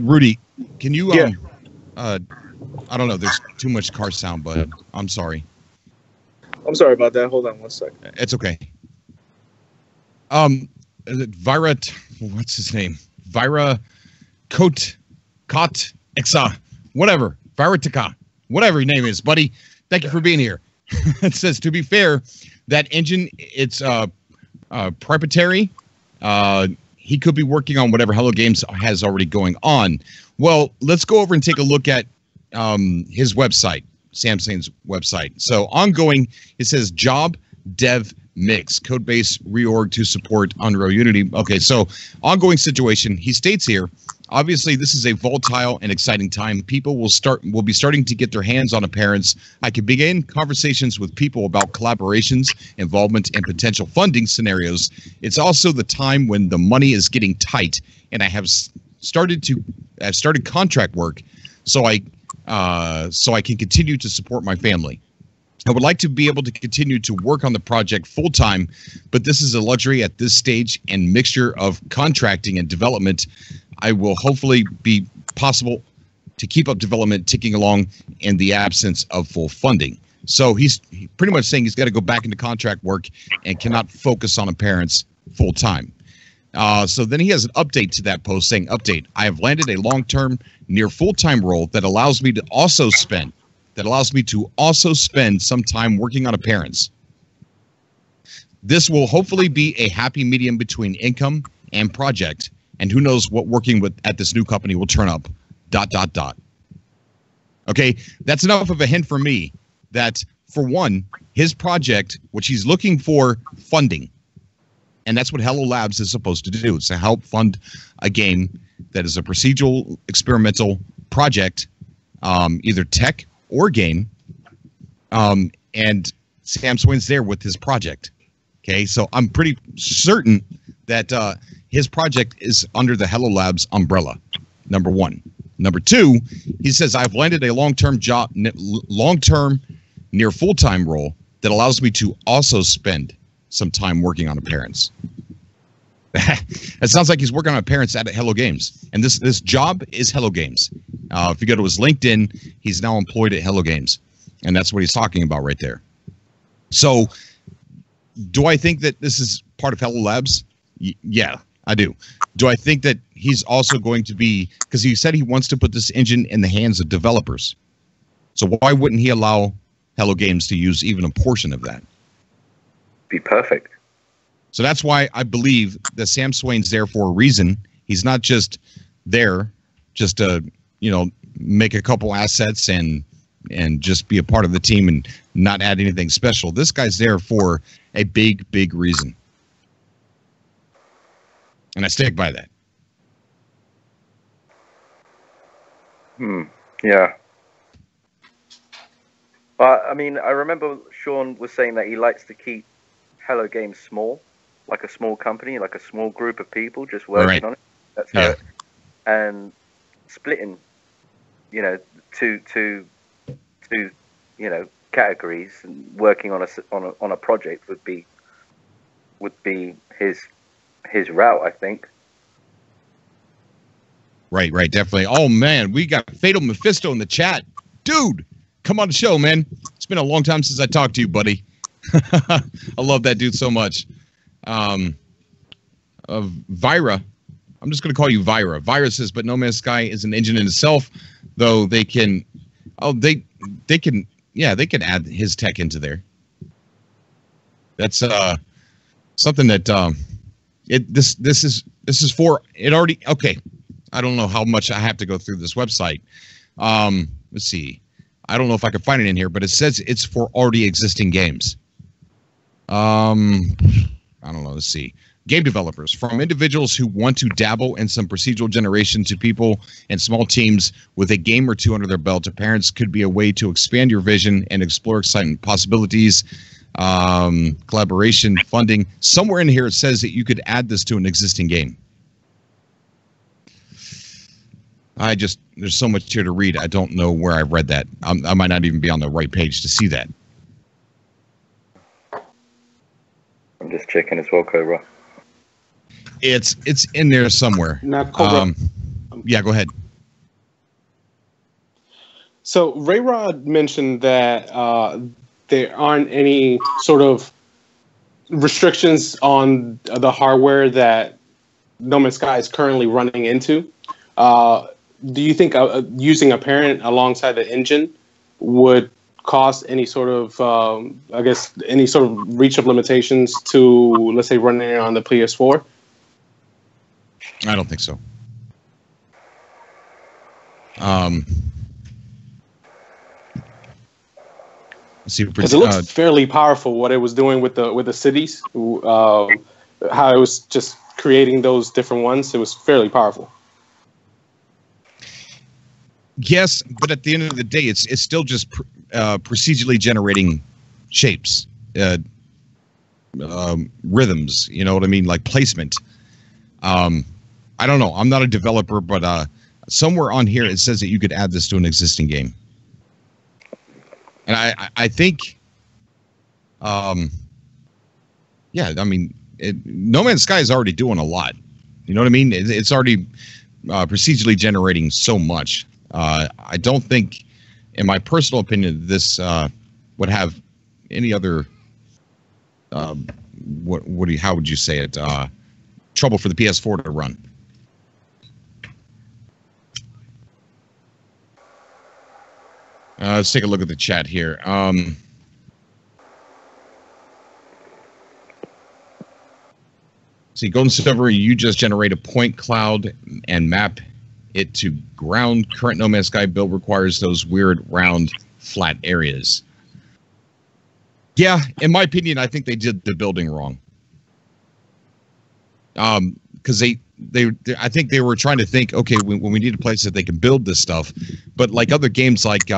Rudy, can you... I don't know, there's too much car sound, but I'm sorry. I'm sorry about that. Hold on one second. It's okay. Is it Vira? What's his name? Vira Kotexa, whatever. Viratica, whatever your name is, buddy. Thank you for being here. It says, to be fair, that engine, it's proprietary. He could be working on whatever Hello Games has already going on. Well, let's go over and take a look at his website, Samsung's website. So ongoing, it says job dev mix, codebase reorg to support Unreal Unity. Okay, so ongoing situation. He states here, obviously this is a volatile and exciting time. People will be starting to get their hands on appearance. I can begin conversations with people about collaborations, involvement, and potential funding scenarios. It's also the time when the money is getting tight, and I have started contract work so I can continue to support my family. I would like to be able to continue to work on the project full-time, but this is a luxury at this stage, and mixture of contracting and development. I will hopefully be possible to keep up development ticking along in the absence of full funding. So he's pretty much saying he's got to go back into contract work and cannot focus on appearance full-time. So then he has an update to that post saying, update, I have landed a long-term near full-time role that allows me to also spend some time working on appearance. This will hopefully be a happy medium between income and project, and who knows what working with at this new company will turn up, ... Okay, that's enough of a hint for me that, for one, his project, which he's looking for funding, and that's what Hello Labs is supposed to do. It's to help fund a game that is a procedural experimental project, either tech or game, and Sam Swain's there with his project. Okay, so I'm pretty certain that his project is under the Hello Labs umbrella, number one. Number two, he says, I've landed a long-term near full-time role that allows me to also spend some time working on appearance. It sounds like he's working on appearance at Hello Games, and this job is Hello Games. If you go to his LinkedIn, he's now employed at Hello Games, and that's what he's talking about right there. So, do I think that this is part of Hello Labs? Yeah, I do. Do I think that he's also going to be, because he said he wants to put this engine in the hands of developers, so why wouldn't he allow Hello Games to use even a portion of that? Be perfect. So that's why I believe that Sam Swain's there for a reason. He's not just there just to, make a couple assets and just be a part of the team and not add anything special. This guy's there for a big, big reason. And I stick by that. Yeah. I mean, I remember Sean was saying that he likes to keep Hello Games small, like a small company, like a small group of people just working on it. That's how it, and splitting, two categories and working on a project would be his route, I think. Right, definitely. Oh man, we got Fatal Mephisto in the chat, dude. Come on the show, man. It's been a long time since I talked to you, buddy. I love that dude so much. Vira, I'm just going to call you Vira. Vira says, but No Man's Sky is an engine in itself, though they can. Oh, they can. Yeah, they can add his tech into there. That's something that this is for it already. Okay, I don't know how much I have to go through this website. Let's see. I don't know if I can find it in here, but it says it's for already existing games. I don't know. Let's see. Game developers, from individuals who want to dabble in some procedural generation to people and small teams with a game or two under their belt, parents could be a way to expand your vision and explore exciting possibilities. Collaboration, funding. Somewhere in here it says that you could add this to an existing game. There's so much here to read. I don't know where I read that. I might not even be on the right page to see that. I'm just checking as well, Cobra. It's in there somewhere. Now, Cobra. Yeah, go ahead. So Ray Rod mentioned that there aren't any sort of restrictions on the hardware that No Man's Sky is currently running into. Do you think using a parent alongside the engine would cause any sort of, any sort of reach of limitations to, let's say, running it on the PS4? I don't think so. Because it looks fairly powerful what it was doing with the cities, how it was just creating those different ones. It was fairly powerful. Yes, but at the end of the day, it's still just procedurally generating shapes, rhythms. You know what I mean, like placement. I don't know. I'm not a developer, but somewhere on here it says that you could add this to an existing game, and I think, yeah. I mean, No Man's Sky is already doing a lot. You know what I mean? It's already procedurally generating so much. I don't think, in my personal opinion, this would have any other how would you say it? Trouble for the PS4 to run. Let's take a look at the chat here. See, Golden Silver, you just generate a point cloud and map it to ground. Current No Man's Sky build requires those weird round flat areas. Yeah, in my opinion, I think they did the building wrong. Because I think they were trying to think, okay, when we need a place that they can build this stuff, but like other games like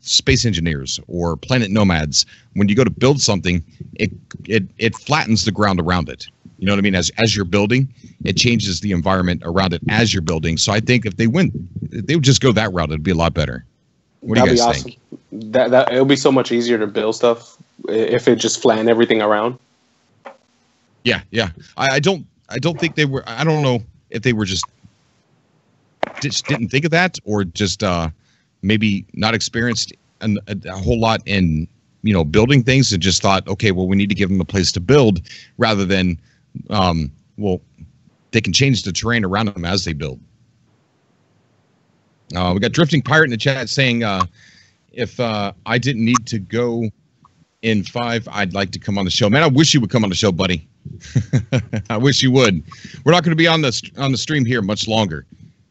Space Engineers or Planet Nomads, when you go to build something, it flattens the ground around it. You know what I mean? As you're building, it changes the environment around it as you're building. So I think if they would just go that route, it'd be a lot better. What do you guys think? That it'll be so much easier to build stuff if it just flattened everything around. Yeah. I don't think they were. I don't know if they were just didn't think of that, or just maybe not experienced a whole lot in building things, and just thought, okay, well, we need to give them a place to build, rather than they can change the terrain around them as they build. We got Drifting Pirate in the chat saying, if I didn't need to go in 5, I'd like to come on the show. Man, I wish you would come on the show, buddy. I wish you would. We're not going to be on the stream here much longer.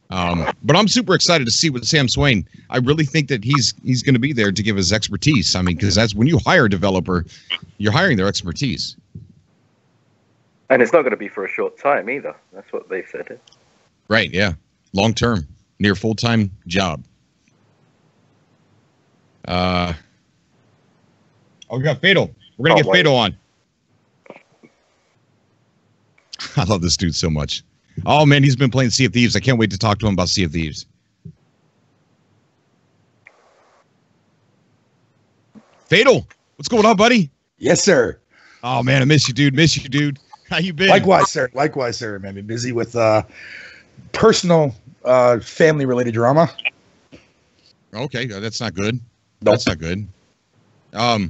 But I'm super excited to see what Sam Swain. I really think that he's going to be there to give his expertise. I mean, because that's when you hire a developer, you're hiring their expertise. And it's not going to be for a short time either. That's what they said. Right, yeah. Long term, near full-time job. Oh, we got Fatal. We're going to get Fatal on. I love this dude so much. Oh, man, he's been playing Sea of Thieves. I can't wait to talk to him about Sea of Thieves. Fatal, what's going on, buddy? Yes, sir. Oh, man, I miss you, dude. Miss you, dude. How you been? Likewise, sir. Likewise, sir. Man, been busy with personal, family-related drama. Okay, that's not good. Nope. That's not good. I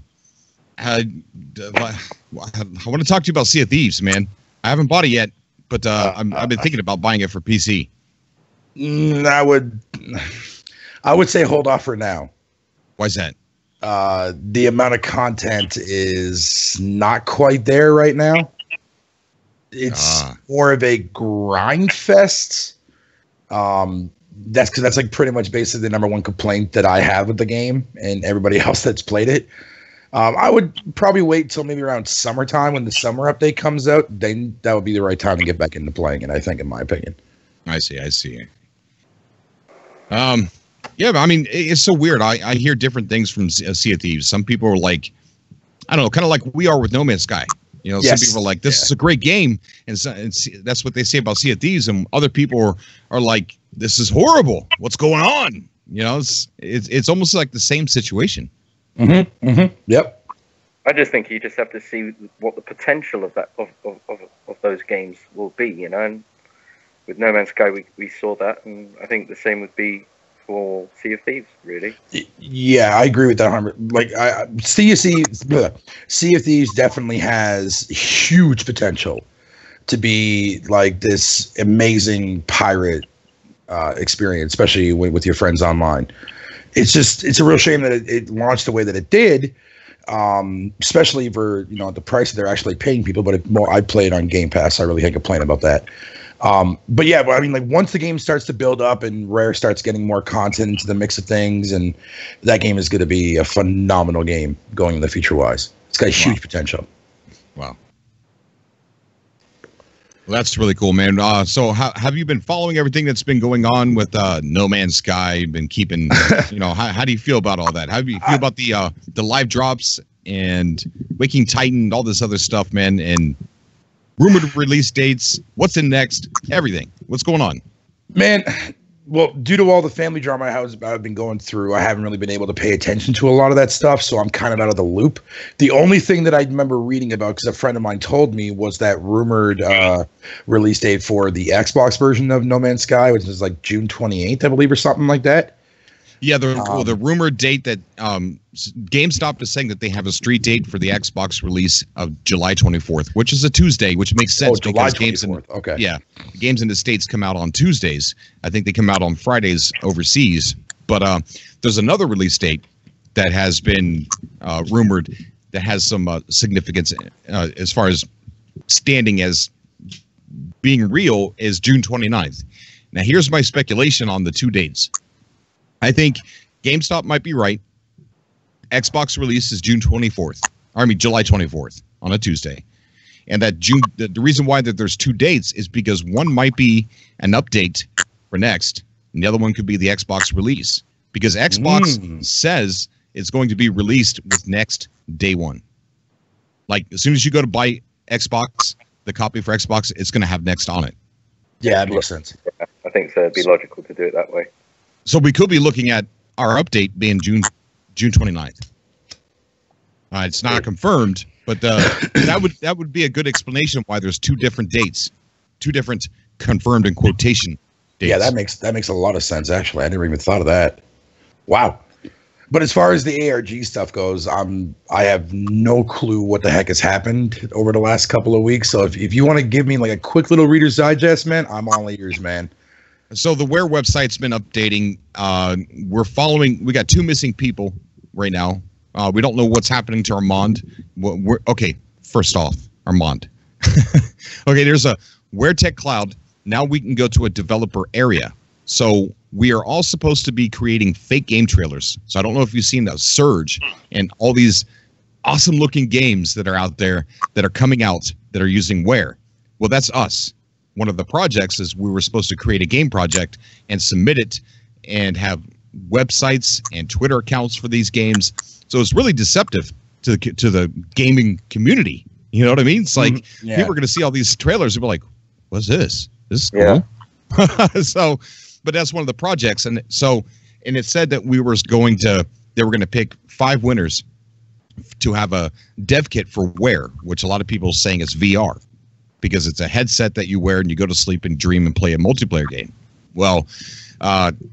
want to talk to you about Sea of Thieves, man. I haven't bought it yet, but I've been thinking about buying it for PC. I would say hold off for now. Why's that? The amount of content is not quite there right now. It's more of a grind fest. That's because that's like pretty much basically the #1 complaint that I have with the game and everybody else that's played it. I would probably wait till maybe around summertime when the summer update comes out. Then that would be the right time to get back into playing it, I think, in my opinion. I see. Yeah, but I mean, it's so weird. I hear different things from Sea of Thieves. Some people are like, I don't know, kind of like we are with No Man's Sky. You know, Yes. Some people are like, this is a great game, and that's what they say about Sea of Thieves, and other people are like, this is horrible. What's going on? You know, it's almost like the same situation. Mm-hmm. Mm-hmm. Yep. I just think you just have to see what the potential of that of those games will be, you know. And with No Man's Sky, we saw that, and I think the same would be for Sea of Thieves, really. Yeah, I agree with that. Like, Sea of Thieves definitely has huge potential to be like this amazing pirate experience, especially with your friends online. It's a real shame that it launched the way that it did, especially for the price that they're actually paying people. But I play it on Game Pass, so I really can't complain about that. But yeah, I mean, like once the game starts to build up and Rare starts getting more content into the mix of things, and that game is going to be a phenomenal game going in the future wise. It's got huge potential. Wow. Well, that's really cool, man. So have you been following everything that's been going on with No Man's Sky? Been keeping, how do you feel about all that? How do you feel about the live drops and Waking Titan, all this other stuff, man, and rumored release dates? What's in next? Everything. What's going on? Man, well, due to all the family drama I've been going through, I haven't really been able to pay attention to a lot of that stuff, so I'm kind of out of the loop. The only thing that I remember reading about, because a friend of mine told me, was that rumored release date for the Xbox version of No Man's Sky, which is like June 28th, I believe, or something like that. Yeah, the rumored date that GameStop is saying that they have a street date for the Xbox release of July 24th, which is a Tuesday, which makes sense because games in the States come out on Tuesdays. I think they come out on Fridays overseas. But there's another release date that has been rumored that has some significance as far as standing as being real, is June 29th. Now, here's my speculation on the two dates. I think GameStop might be right. Xbox release is July 24th on a Tuesday. And that the reason why that there's two dates is because one might be an update for next, and the other one could be the Xbox release. Because Xbox says it's going to be released with next day one. Like, as soon as you go to buy Xbox, the copy for Xbox, it's going to have next on it. Yeah, that makes sense. I think so. It'd be logical to do it that way. So we could be looking at our update being June 29th. It's not confirmed, but that would be a good explanation why there's two different dates, two different confirmed in quotation dates. Yeah, that makes a lot of sense, actually. I never even thought of that. Wow. But as far as the ARG stuff goes, I have no clue what the heck has happened over the last couple of weeks. So if you want to give me like a quick little Reader's Digest, man, I'm all ears, man. So the Where website's been updating. We got 2 missing people right now. We don't know what's happening to Armand. Okay, first off, Armand. Okay, there's a WhereTech Cloud. Now we can go to a developer area. So we are all supposed to be creating fake game trailers. So I don't know if you've seen the surge and all these awesome looking games that are out there that are coming out that are using Where. Well, that's us. One of the projects is we were supposed to create a game project and submit it and have websites and Twitter accounts for these games. So it's really deceptive to the gaming community. You know what I mean? It's like people are going to see all these trailers and be like, what's this? This is cool. Yeah. So, but that's one of the projects. And so, and it said that they were going to pick 5 winners to have a dev kit for Where, which a lot of people are saying is VR, because it's a headset that you wear and you go to sleep and dream and play a multiplayer game. Well,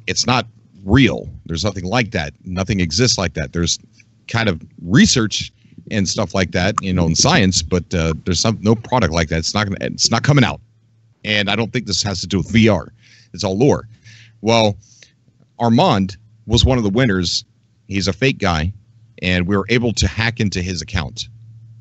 it's not real. There's nothing like that. Nothing exists like that. There's kind of research and stuff like that, in science, but there's no product like that. It's not coming out. And I don't think this has to do with VR. It's all lore. Well, Armand was one of the winners. He's a fake guy, and we were able to hack into his account.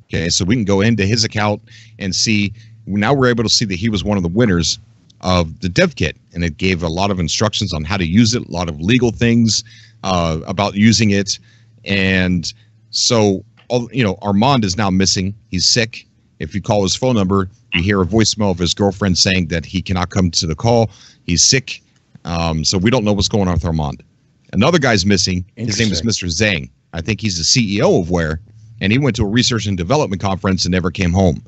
Okay, so we can go into his account and see. Now we're able to see that he was one of the winners of the dev kit, and it gave a lot of instructions on how to use it, a lot of legal things about using it. And so, Armand is now missing. He's sick. If you call his phone number, you hear a voicemail of his girlfriend saying that he cannot come to the call. He's sick. So we don't know what's going on with Armand. Another guy's missing. His name is Mr. Zhang. I think he's the CEO of Where, and he went to a research and development conference and never came home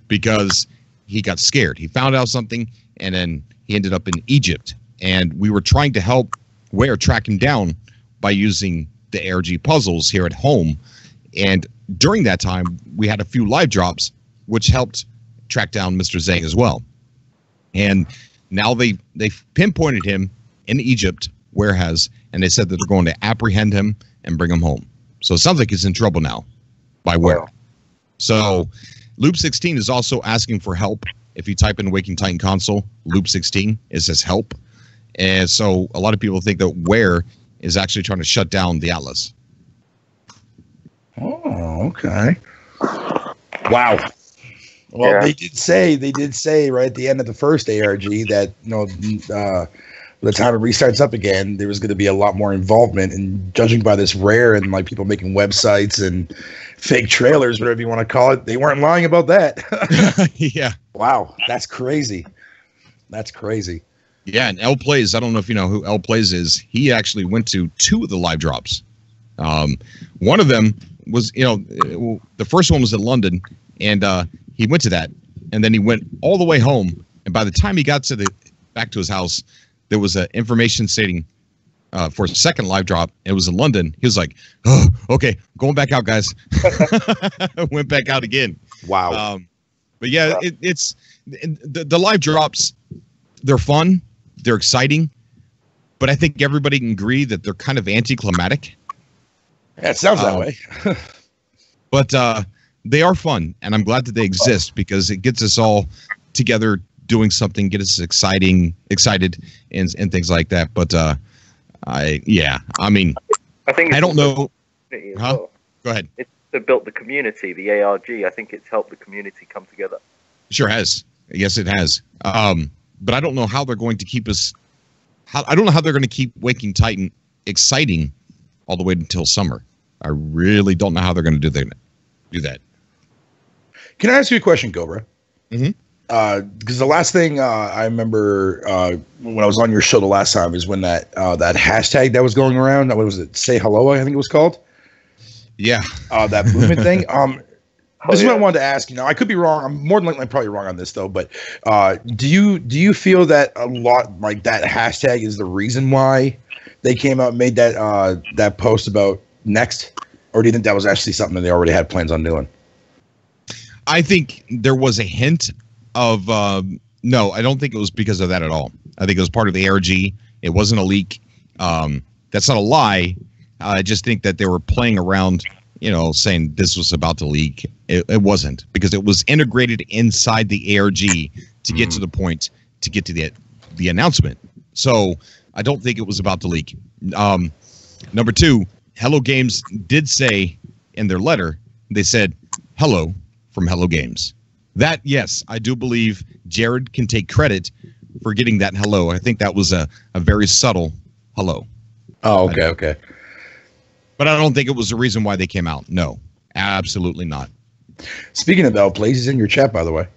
because he got scared. He found out something, and then he ended up in Egypt. And we were trying to help Where track him down by using the ARG puzzles here at home. And during that time, we had a few live drops, which helped track down Mr. Zhang as well. And now they pinpointed him in Egypt, Where has, and they said that they're going to apprehend him and bring him home. So it sounds like he's in trouble now by Where. So Loop16 is also asking for help. If you type in Waking Titan console, Loop16, it says help. And so a lot of people think that Where is actually trying to shut down the Atlas. Oh, okay. Wow. Well, they did say right at the end of the first ARG that by the time it restarts up again, there was going to be a lot more involvement. And judging by this Rare and like people making websites and fake trailers, whatever you want to call it, they weren't lying about that. Yeah. Wow, that's crazy. That's crazy. Yeah, and LPlays, I don't know if you know who LPlays is. He actually went to 2 of the live drops. One of them was, the first one was in London, and he went to that, and then he went all the way home. And by the time he got back to his house, there was an information stating for a second live drop. It was in London. He was like, "Oh, okay, going back out, guys." Went back out again. Wow. But yeah, it's the live drops. They're fun. They're exciting. But I think everybody can agree that they're kind of anticlimactic. Yeah, it sounds that way. But they are fun, and I'm glad that they exist because it gets us all together doing something, get us excited, and things like that. But I think I don't know. Well. Go ahead. It's built the community, the ARG. I think it's helped the community come together. Sure has. Yes, it has. But I don't know how they're going to keep us. I don't know how they're going to keep Waking Titan exciting all the way until summer. I really don't know how they're going to do that. Can I ask you a question, Cobra? Mm-hmm. Because the last thing I remember when I was on your show the last time is when that hashtag that was going around. What was it? Say hello, I think it was called. Yeah. That movement thing. This is what I wanted to ask. I could be wrong. I'm more than likely probably wrong on this though. But do you feel that a lot like that hashtag is the reason why they came out and made that post about Next, or do you think that was actually something that they already had plans on doing? I think there was a hint of no. I don't think it was because of that at all. I think it was part of the ARG. It wasn't a leak. That's not a lie. I just think that they were playing around, saying this was about to leak. It wasn't, because it was integrated inside the ARG to get to the point, to get to the announcement. So I don't think it was about to leak. Number 2, Hello Games did say in their letter, they said, "Hello from Hello Games." That, yes, I do believe Jared can take credit for getting that hello. I think that was a very subtle hello. Oh, okay. But I don't think it was the reason why they came out. No, absolutely not. Speaking of LPlays, he's in your chat, by the way.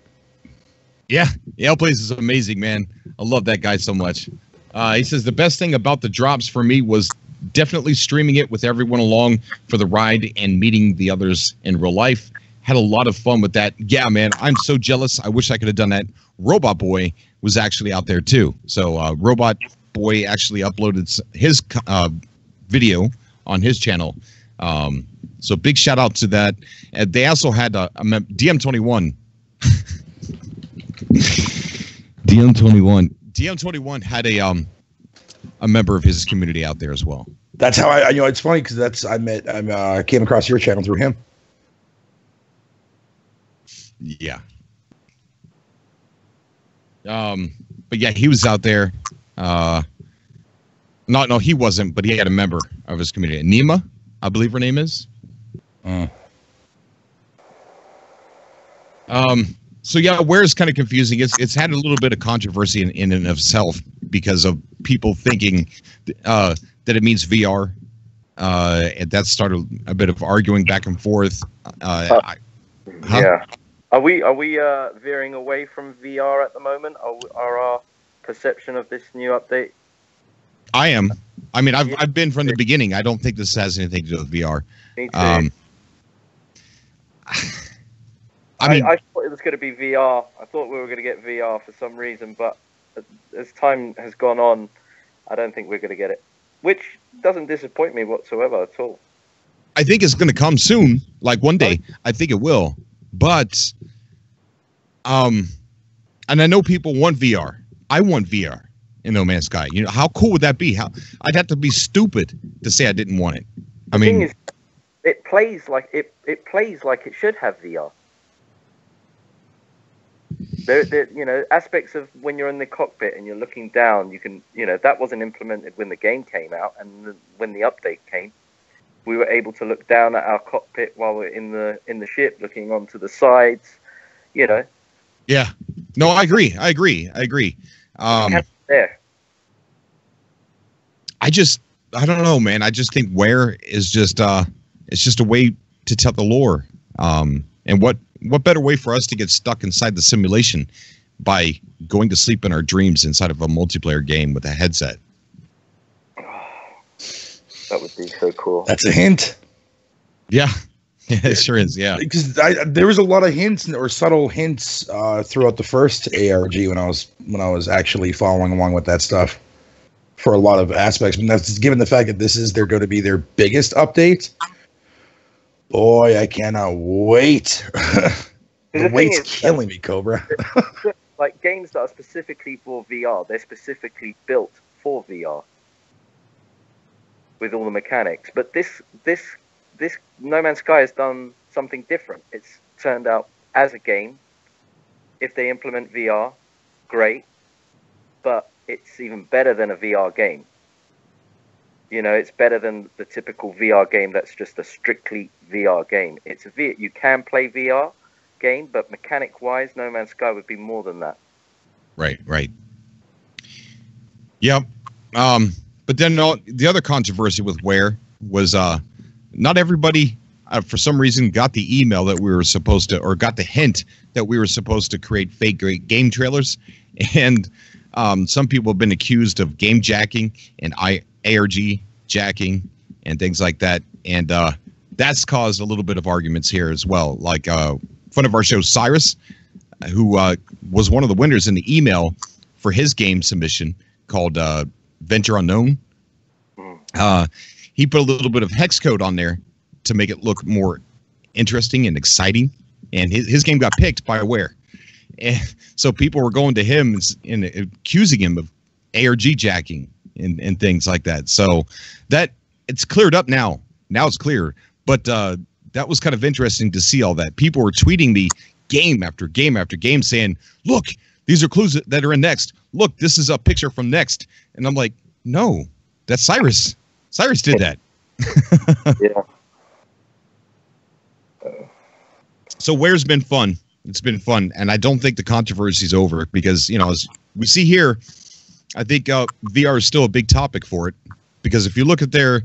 Yeah, LPlays is amazing, man. I love that guy so much. He says, the best thing about the drops for me was definitely streaming it with everyone along for the ride and meeting the others in real life. Had a lot of fun with that. Yeah, man, I'm so jealous. I wish I could have done that. Robot Boy was actually out there, too. So Robot Boy actually uploaded his video on his channel. So big shout out to that. They also had DM21. DM21 had a member of his community out there as well. That's how I it's funny because I came across your channel through him. Yeah. But yeah, he was out there. No, he wasn't, but he had a member of his community. Enigma, I believe her name is. So yeah, where is kind of confusing. It's had a little bit of controversy in and of itself because of people thinking that it means VR. And that started a bit of arguing back and forth. Yeah. Are we veering away from VR at the moment? Are our perception of this new update? I am. I mean, I've been from the beginning. I don't think this has anything to do with VR. Me too. I thought it was going to be VR. I thought we were going to get VR for some reason, but as time has gone on, I don't think we're going to get it, which doesn't disappoint me whatsoever at all. I think it's going to come soon, like one day. I think it will. But, and I know people want VR. I want VR in No Man's Sky. You know, how cool would that be? I'd have to be stupid to say I didn't want it. I mean, thing is, it plays like it should have VR. There, aspects of when you're in the cockpit and you're looking down, you can, that wasn't implemented when the game came out, and when the update came, we were able to look down at our cockpit while we're in the ship, looking onto the sides. Yeah. No, I agree. There. I don't know, man. I just think where is just it's just a way to tell the lore. And what better way for us to get stuck inside the simulation by going to sleep in our dreams inside of a multiplayer game with a headset? That would be so cool. That's a hint. Yeah, it sure is. Yeah, because there was a lot of hints or subtle hints throughout the first ARG when I was actually following along with that stuff for a lot of aspects. And that's given the fact that they're going to be their biggest update. Boy, I cannot wait. The wait's killing me, Cobra. Like games that are specifically for VR, they're specifically built for VR with all the mechanics. But this No Man's Sky has done something different. It's turned out as a game. If they implement VR, great. But it's even better than a VR game. It's better than the typical VR game that's just a strictly VR game. It's you can play VR game, but mechanic-wise, No Man's Sky would be more than that. Right. Yep. But then the other controversy with Where was not everybody, for some reason, got the email that we were supposed to, or got the hint that we were supposed to create fake game trailers. And some people have been accused of game jacking and ARG jacking and things like that. And that's caused a little bit of arguments here as well. Like friend of our show, Cyrus, who was one of the winners in the email for his game submission called Venture Unknown. He put a little bit of hex code on there to make it look more interesting and exciting. And his game got picked by Aware. And so people were going to him and accusing him of ARG jacking and things like that. So that it's cleared up now. Now it's clear. But that was kind of interesting to see all that. People were tweeting me game after game after game saying, look, these are clues that are in Next. Look, this is a picture from Next. And I'm like, no, that's Cyrus. Cyrus did that. Yeah. So Where's been fun. It's been fun, and I don't think the controversy is over because, you know, as we see here, I think VR is still a big topic for it because if you look at their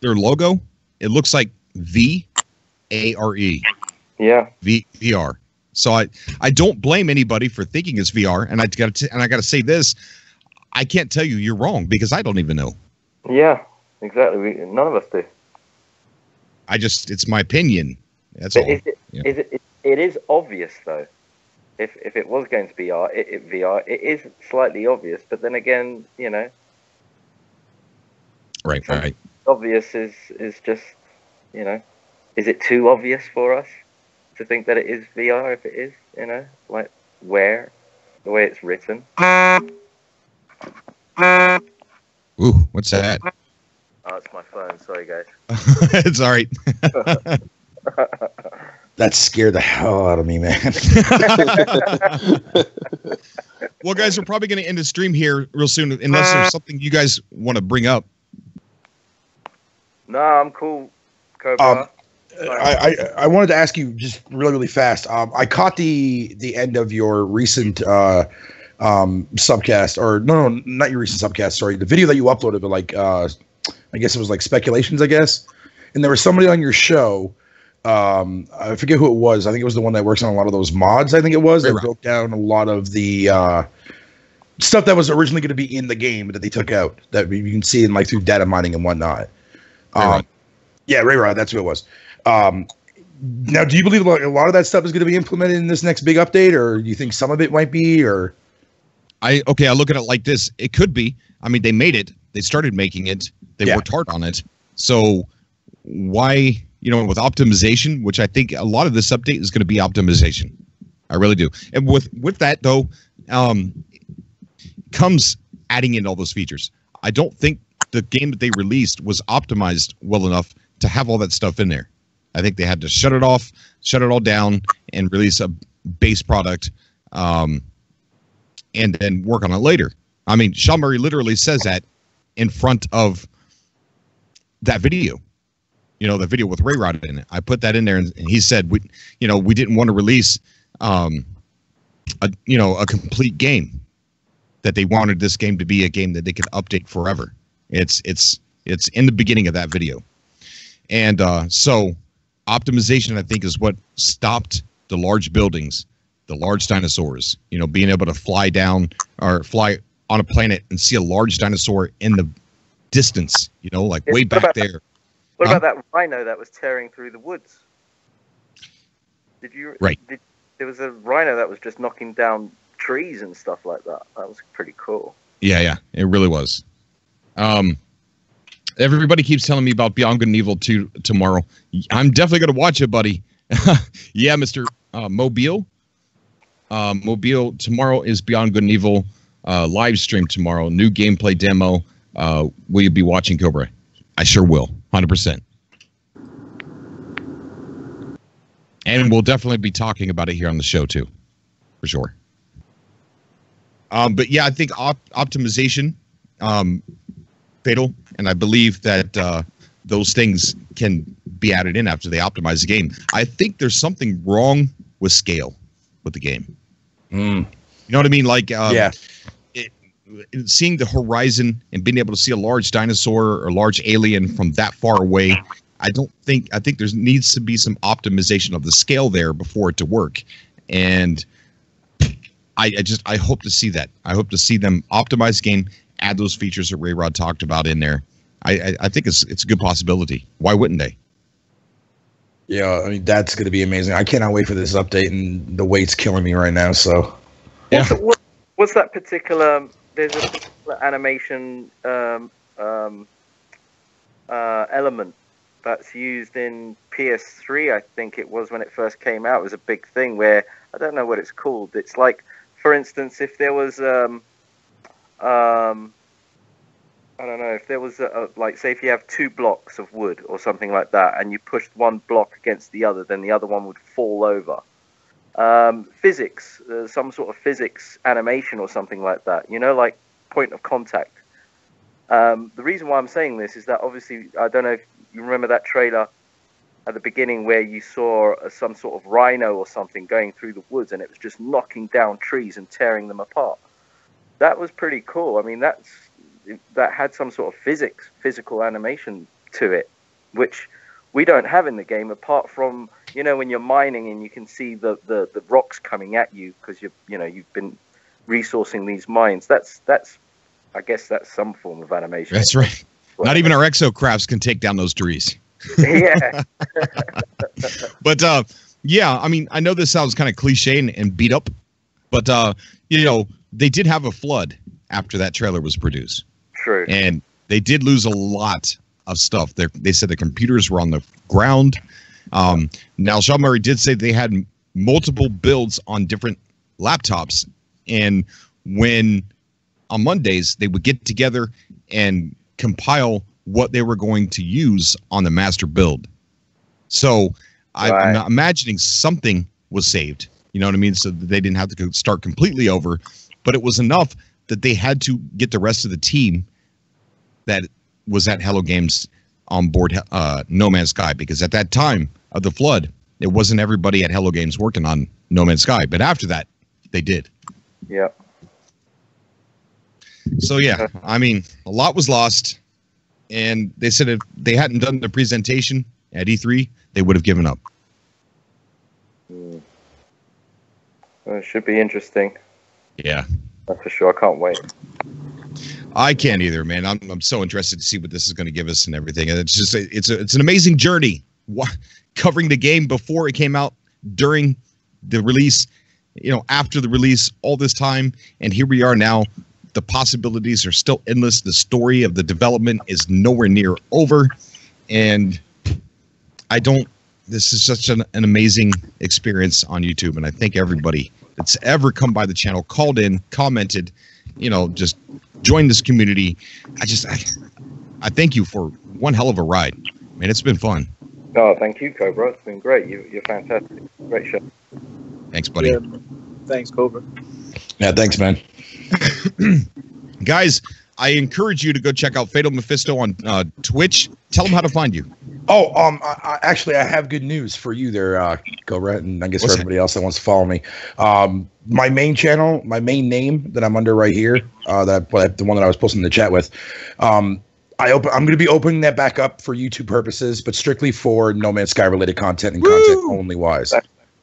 logo, it looks like VARE. Yeah. VR. So I don't blame anybody for thinking it's VR, and I got to say this, I can't tell you you're wrong because I don't even know. Yeah, exactly. None of us do. It's my opinion. That's all. It is obvious though. If it was going to be VR, it is slightly obvious. But then again, you know, right. Obvious is just, you know, is it too obvious for us to think that it is VR? If it is, you know, like the way it's written. Ooh, what's that? Oh, it's my phone. Sorry, guys. It's all right. That scared the hell out of me, man. Well, guys, we're probably going to end the stream here real soon, unless there's something you guys want to bring up. No, I'm cool, Cobra. I wanted to ask you just really fast. I caught the end of your recent subcast, or no, not your recent subcast. Sorry, the video that you uploaded, but like I guess it was like speculations, I guess. And there was somebody on your show. I forget who it was. I think it was the one that works on a lot of those mods. I think it was that broke down a lot of the stuff that was originally going to be in the game that they took out that you can see in like through data mining and whatnot. Yeah, Rayrod, that's who it was. Now, do you believe a lot of that stuff is going to be implemented in this next big update, or do you think some of it might be? Or I look at it like this: it could be. I mean, they made it. They started making it. They worked hard on it. So why? You know, with optimization, which I think a lot of this update is going to be optimization. I really do. And with that, though, comes adding in all those features. I don't think the game that they released was optimized well enough to have all that stuff in there. I think they had to shut it off, shut it all down, and release a base product, and then work on it later. I mean, Sean Murray literally says that in front of that video. You know, the video with Rayrod in it. I put that in there, and he said, we didn't want to release, a complete game. That they wanted this game to be a game that they could update forever. It's in the beginning of that video, and so optimization, I think, is what stopped the large buildings, the large dinosaurs. You know, being able to fly down or fly on a planet and see a large dinosaur in the distance. You know, like way back there. What about that rhino that was tearing through the woods? Did you? Right. There was a rhino that was just knocking down trees and stuff like that. That was pretty cool. Yeah, it really was. Everybody keeps telling me about Beyond Good and Evil 2 tomorrow. I'm definitely going to watch it, buddy. Yeah, Mr. Mobile. Mobile, tomorrow is Beyond Good and Evil live stream tomorrow. New gameplay demo. Will you be watching, Cobra? I sure will. 100%. And we'll definitely be talking about it here on the show, too. For sure. But yeah, I think optimization, fatal, and I believe that those things can be added in after they optimize the game. I think there's something wrong with scale with the game. You know what I mean? Like, seeing the horizon and being able to see a large dinosaur or large alien from that far away, I think there needs to be some optimization of the scale there before it to work. And I hope to see that. I hope to see them optimize the game, add those features that Rayrod talked about in there. I think it's a good possibility. Why wouldn't they? Yeah, I mean, that's going to be amazing. I cannot wait for this update, and the weight's killing me right now. So, yeah. What's that particular? There's a particular animation element that's used in PS3. I think it was when it first came out. It was a big thing where I don't know what it's called. It's like, for instance, if there was I don't know, if there was like, say if you have 2 blocks of wood or something like that, and you pushed one block against the other, then the other one would fall over. Physics, some sort of physics animation or something like that, you know, like point of contact. The reason why I'm saying this is that obviously, I don't know if you remember that trailer at the beginning where you saw some sort of rhino or something going through the woods, and it was just knocking down trees and tearing them apart. That was pretty cool. I mean, that had some sort of physical animation to it, which we don't have in the game, apart from, you know, when you're mining and you can see the rocks coming at you because you've been resourcing these mines. That's I guess that's some form of animation. That's right. Not even our exocrafts can take down those trees. Yeah. But yeah, I mean, I know this sounds kind of cliche and beat up, but you know, they did have a flood after that trailer was produced. True. And they did lose a lot of stuff. They said the computers were on the ground. Now, Sean Murray did say they had multiple builds on different laptops, and when on Mondays they would get together and compile what they were going to use on the master build. So I'm imagining something was saved. You know what I mean? So that they didn't have to start completely over, but it was enough that they had to get the rest of the team that was at Hello Games on board No Man's Sky, because at that time of the flood, it wasn't everybody at Hello Games working on No Man's Sky, but after that, they did. Yeah. So yeah, I mean, a lot was lost, and they said if they hadn't done the presentation at E3, they would have given up. Well, it should be interesting. Yeah. That's for sure. I can't wait. I can't either, man. I'm so interested to see what this is going to give us and everything. And it's just it's an amazing journey. Covering the game before it came out, during the release, you know, after the release, all this time, and here we are now. The possibilities are still endless. The story of the development is nowhere near over, and this is such an amazing experience on YouTube, and I thank everybody that's ever come by the channel, called in, commented, you know, just joined this community. I thank you for one hell of a ride, man. It's been fun. Oh, thank you, Cobra. It's been great. You're fantastic. Great show. Thanks, buddy. Yeah, thanks, Cobra. Yeah, thanks, man. Guys, I encourage you to go check out Fatal Mephisto on Twitch. Tell them how to find you. Oh, actually, I have good news for you there, Cobra, and I guess for everybody else that wants to follow me. My main channel, my main name that I'm under right here, the one that I was posting in the chat with, I'm going to be opening that back up for YouTube purposes, but strictly for No Man's Sky related content and content only wise.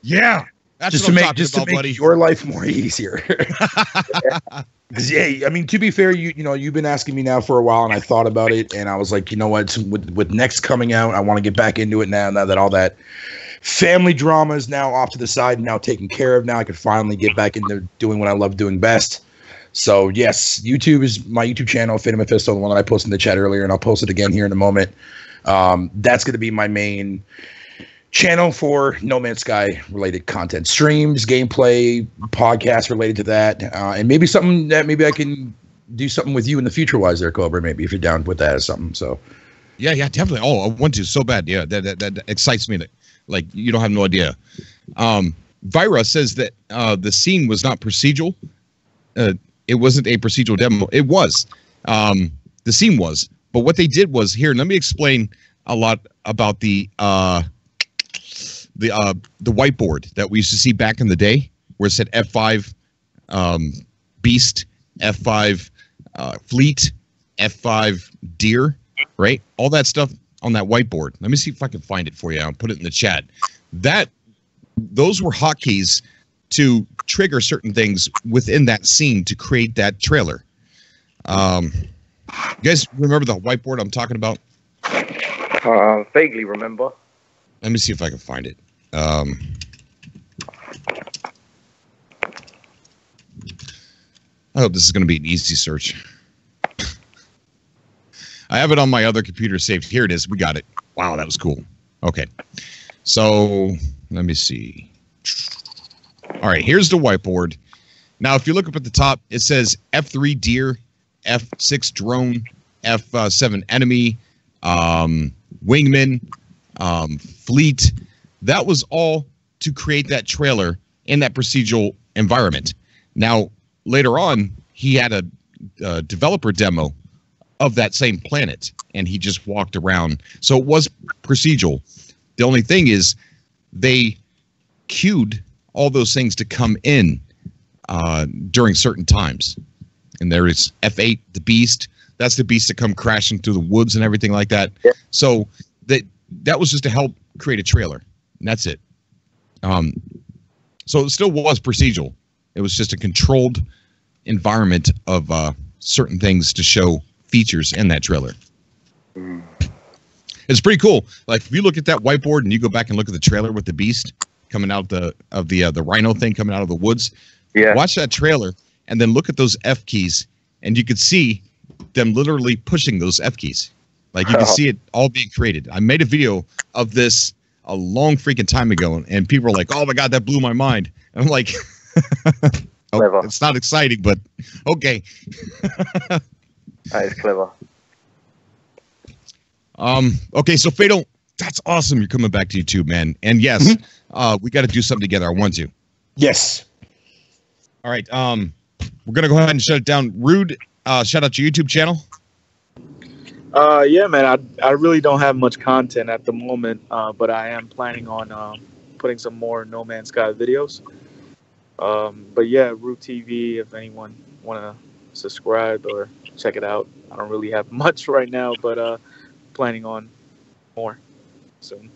Yeah. That's just to make your life more easier. Yeah, I mean, to be fair, you know, you've been asking me now for a while, and I thought about it, and I was like, you know what, with Next coming out, I want to get back into it now that all that family drama is now off to the side and now taken care of. Now I can finally get back into doing what I love doing best. So yes, YouTube is my YouTube channel, Fatal Mephisto, the one that I posted in the chat earlier, and I'll post it again here in a moment. That's going to be my main channel for No Man's Sky related content, streams, gameplay, podcasts related to that, and maybe something that maybe I can do something with you in the future wise there, Cobra, maybe if you're down with that or something. So yeah, definitely. Oh, I want to so bad. Yeah, that excites me. Like, you don't have no idea. Vira says that the scene was not procedural. It wasn't a procedural demo. It was. The scene was. But what they did was, here, let me explain a lot about the whiteboard that we used to see back in the day, where it said F5 Beast, F5 Fleet, F5 Deer, right? All that stuff on that whiteboard. Let me see if I can find it for you. I'll put it in the chat. Those were hotkeys to trigger certain things within that scene to create that trailer. You guys remember the whiteboard I'm talking about? Vaguely remember. Let me see if I can find it. I hope this is going to be an easy search. I have it on my other computer saved. Here it is. We got it. Wow, that was cool. Okay. So let me see. All right, here's the whiteboard. Now, if you look up at the top, it says F3 Deer, F6 Drone, F7 Enemy, Wingman, Fleet. That was all to create that trailer in that procedural environment. Now, later on, he had a developer demo of that same planet, and he just walked around. So it was procedural. The only thing is they queued all those things to come in during certain times. And there is F8, the Beast. That's the Beast that come crashing through the woods and everything like that. Yeah. So that was just to help create a trailer. And that's it. So it still was procedural. It was just a controlled environment of certain things to show features in that trailer. It's pretty cool. Like if you look at that whiteboard and you go back and look at the trailer with the Beast coming out of the rhino thing coming out of the woods, watch that trailer and then look at those F keys and you could see them literally pushing those F keys. Like you can see it all being created. I made a video of this a long freaking time ago and people were like, oh my God, that blew my mind. And I'm like, oh, it's not exciting, but okay. That is clever. Okay, so Fatal, that's awesome. You're coming back to YouTube, man. And yes, we got to do something together. I want to. Yes. All right. We're gonna go ahead and shut it down. Rude, shout out your YouTube channel. Yeah, man. I really don't have much content at the moment, but I am planning on putting some more No Man's Sky videos. But yeah, Rude TV. If anyone want to subscribe or check it out, I don't really have much right now, but planning on more soon.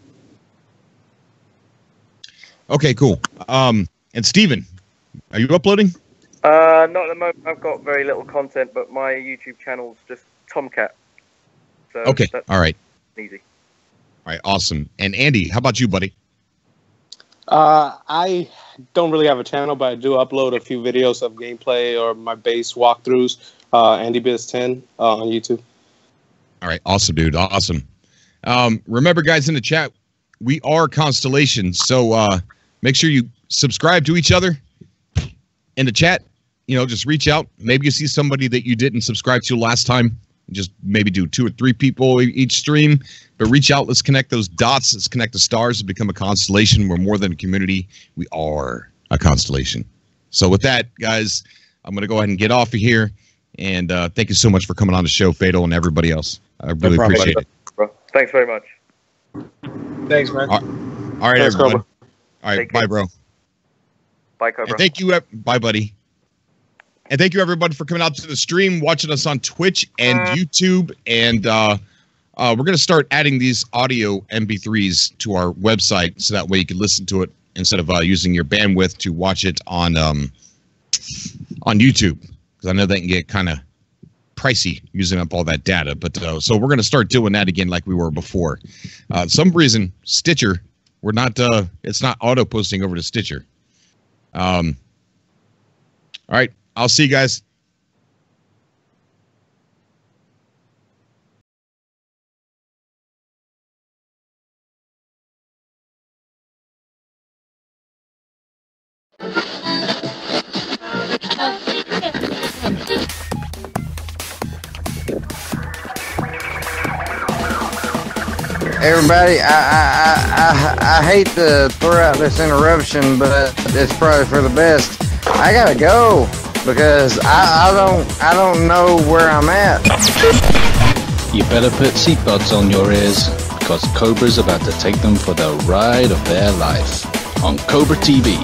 Okay, cool. And Steven, are you uploading? Not at the moment. I've got very little content, but my YouTube channel's just Tomcat. So okay, all right. Easy. All right, awesome. And Andy, how about you, buddy? I don't really have a channel, but I do upload a few videos of gameplay or my base walkthroughs. AndyBiz10 on YouTube. All right, awesome, dude. Awesome. Remember, guys, in the chat, we are Constellation, so make sure you subscribe to each other in the chat. You know, just reach out. Maybe you see somebody that you didn't subscribe to last time. Just maybe do 2 or 3 people each stream, but reach out. Let's connect those dots. Let's connect the stars to become a constellation. We're more than a community. We are a constellation. So with that, guys, I'm going to go ahead and get off of here. And thank you so much for coming on the show, Fatal, and everybody else. I really appreciate it. Bro. Thanks very much. Thanks, man. All right, Thanks, everyone. Cobra. All right, bye, bro. Bye, Cobra. And thank you. Bye, buddy. And thank you, everybody, for coming out to the stream, watching us on Twitch and YouTube. And we're going to start adding these audio MP3s to our website so that way you can listen to it instead of using your bandwidth to watch it on YouTube. Because I know that can get kind of pricey using up all that data. But so we're going to start doing that again like we were before. Some reason, Stitcher, we're not. It's not auto posting over to Stitcher. All right. I'll see you guys. Everybody, I hate to throw out this interruption, but it's probably for the best. I gotta go because I don't know where I'm at. You better put seatbelts on your ears because Cobra's about to take them for the ride of their life on Cobra TV.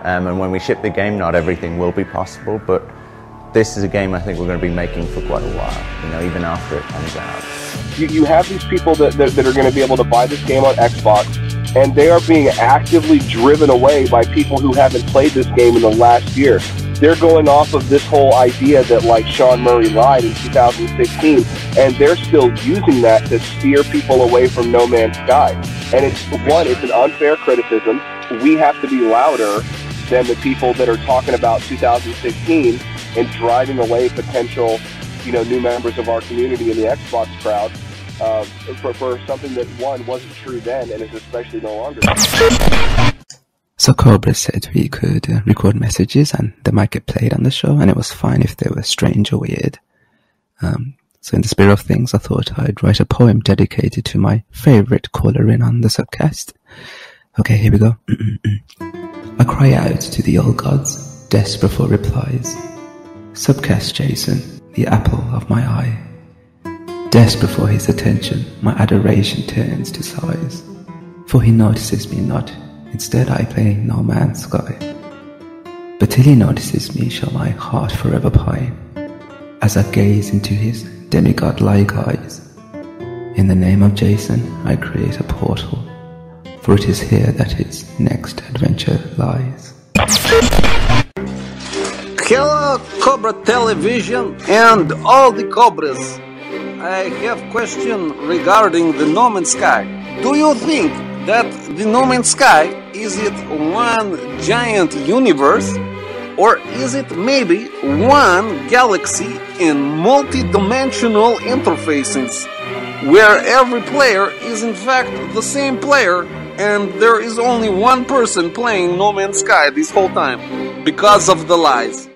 And when we ship the game, not everything will be possible, but this is a game I think we're going to be making for quite a while, you know, even after it comes out. You have these people that are going to be able to buy this game on Xbox, and they are being actively driven away by people who haven't played this game in the last year. They're going off of this whole idea that, like, Sean Murray lied in 2016, and they're still using that to steer people away from No Man's Sky. And it's an unfair criticism. We have to be louder than the people that are talking about 2016 and driving away potential, you know, new members of our community in the Xbox crowd for something that, one, wasn't true then and is especially no longer. So Cobra said we could record messages and they might get played on the show, and it was fine if they were strange or weird. So in the spirit of things, I thought I'd write a poem dedicated to my favorite caller in on the SubCast. Okay, here we go. I cry out to the old gods, desperate for replies. SubCast Jason, the apple of my eye. Desperate for his attention, my adoration turns to sighs, for he notices me not, instead I play No Man's Sky. But till he notices me shall my heart forever pine, as I gaze into his demigod-like eyes. In the name of Jason, I create a portal, for it is here that his next adventure lies. Hello, Cobra Television and all the Cobras. I have a question regarding the No Man's Sky. Do you think that the No Man's Sky, is it one giant universe, or is it maybe one galaxy in multi-dimensional interfaces, where every player is in fact the same player and there is only one person playing No Man's Sky this whole time because of the lies?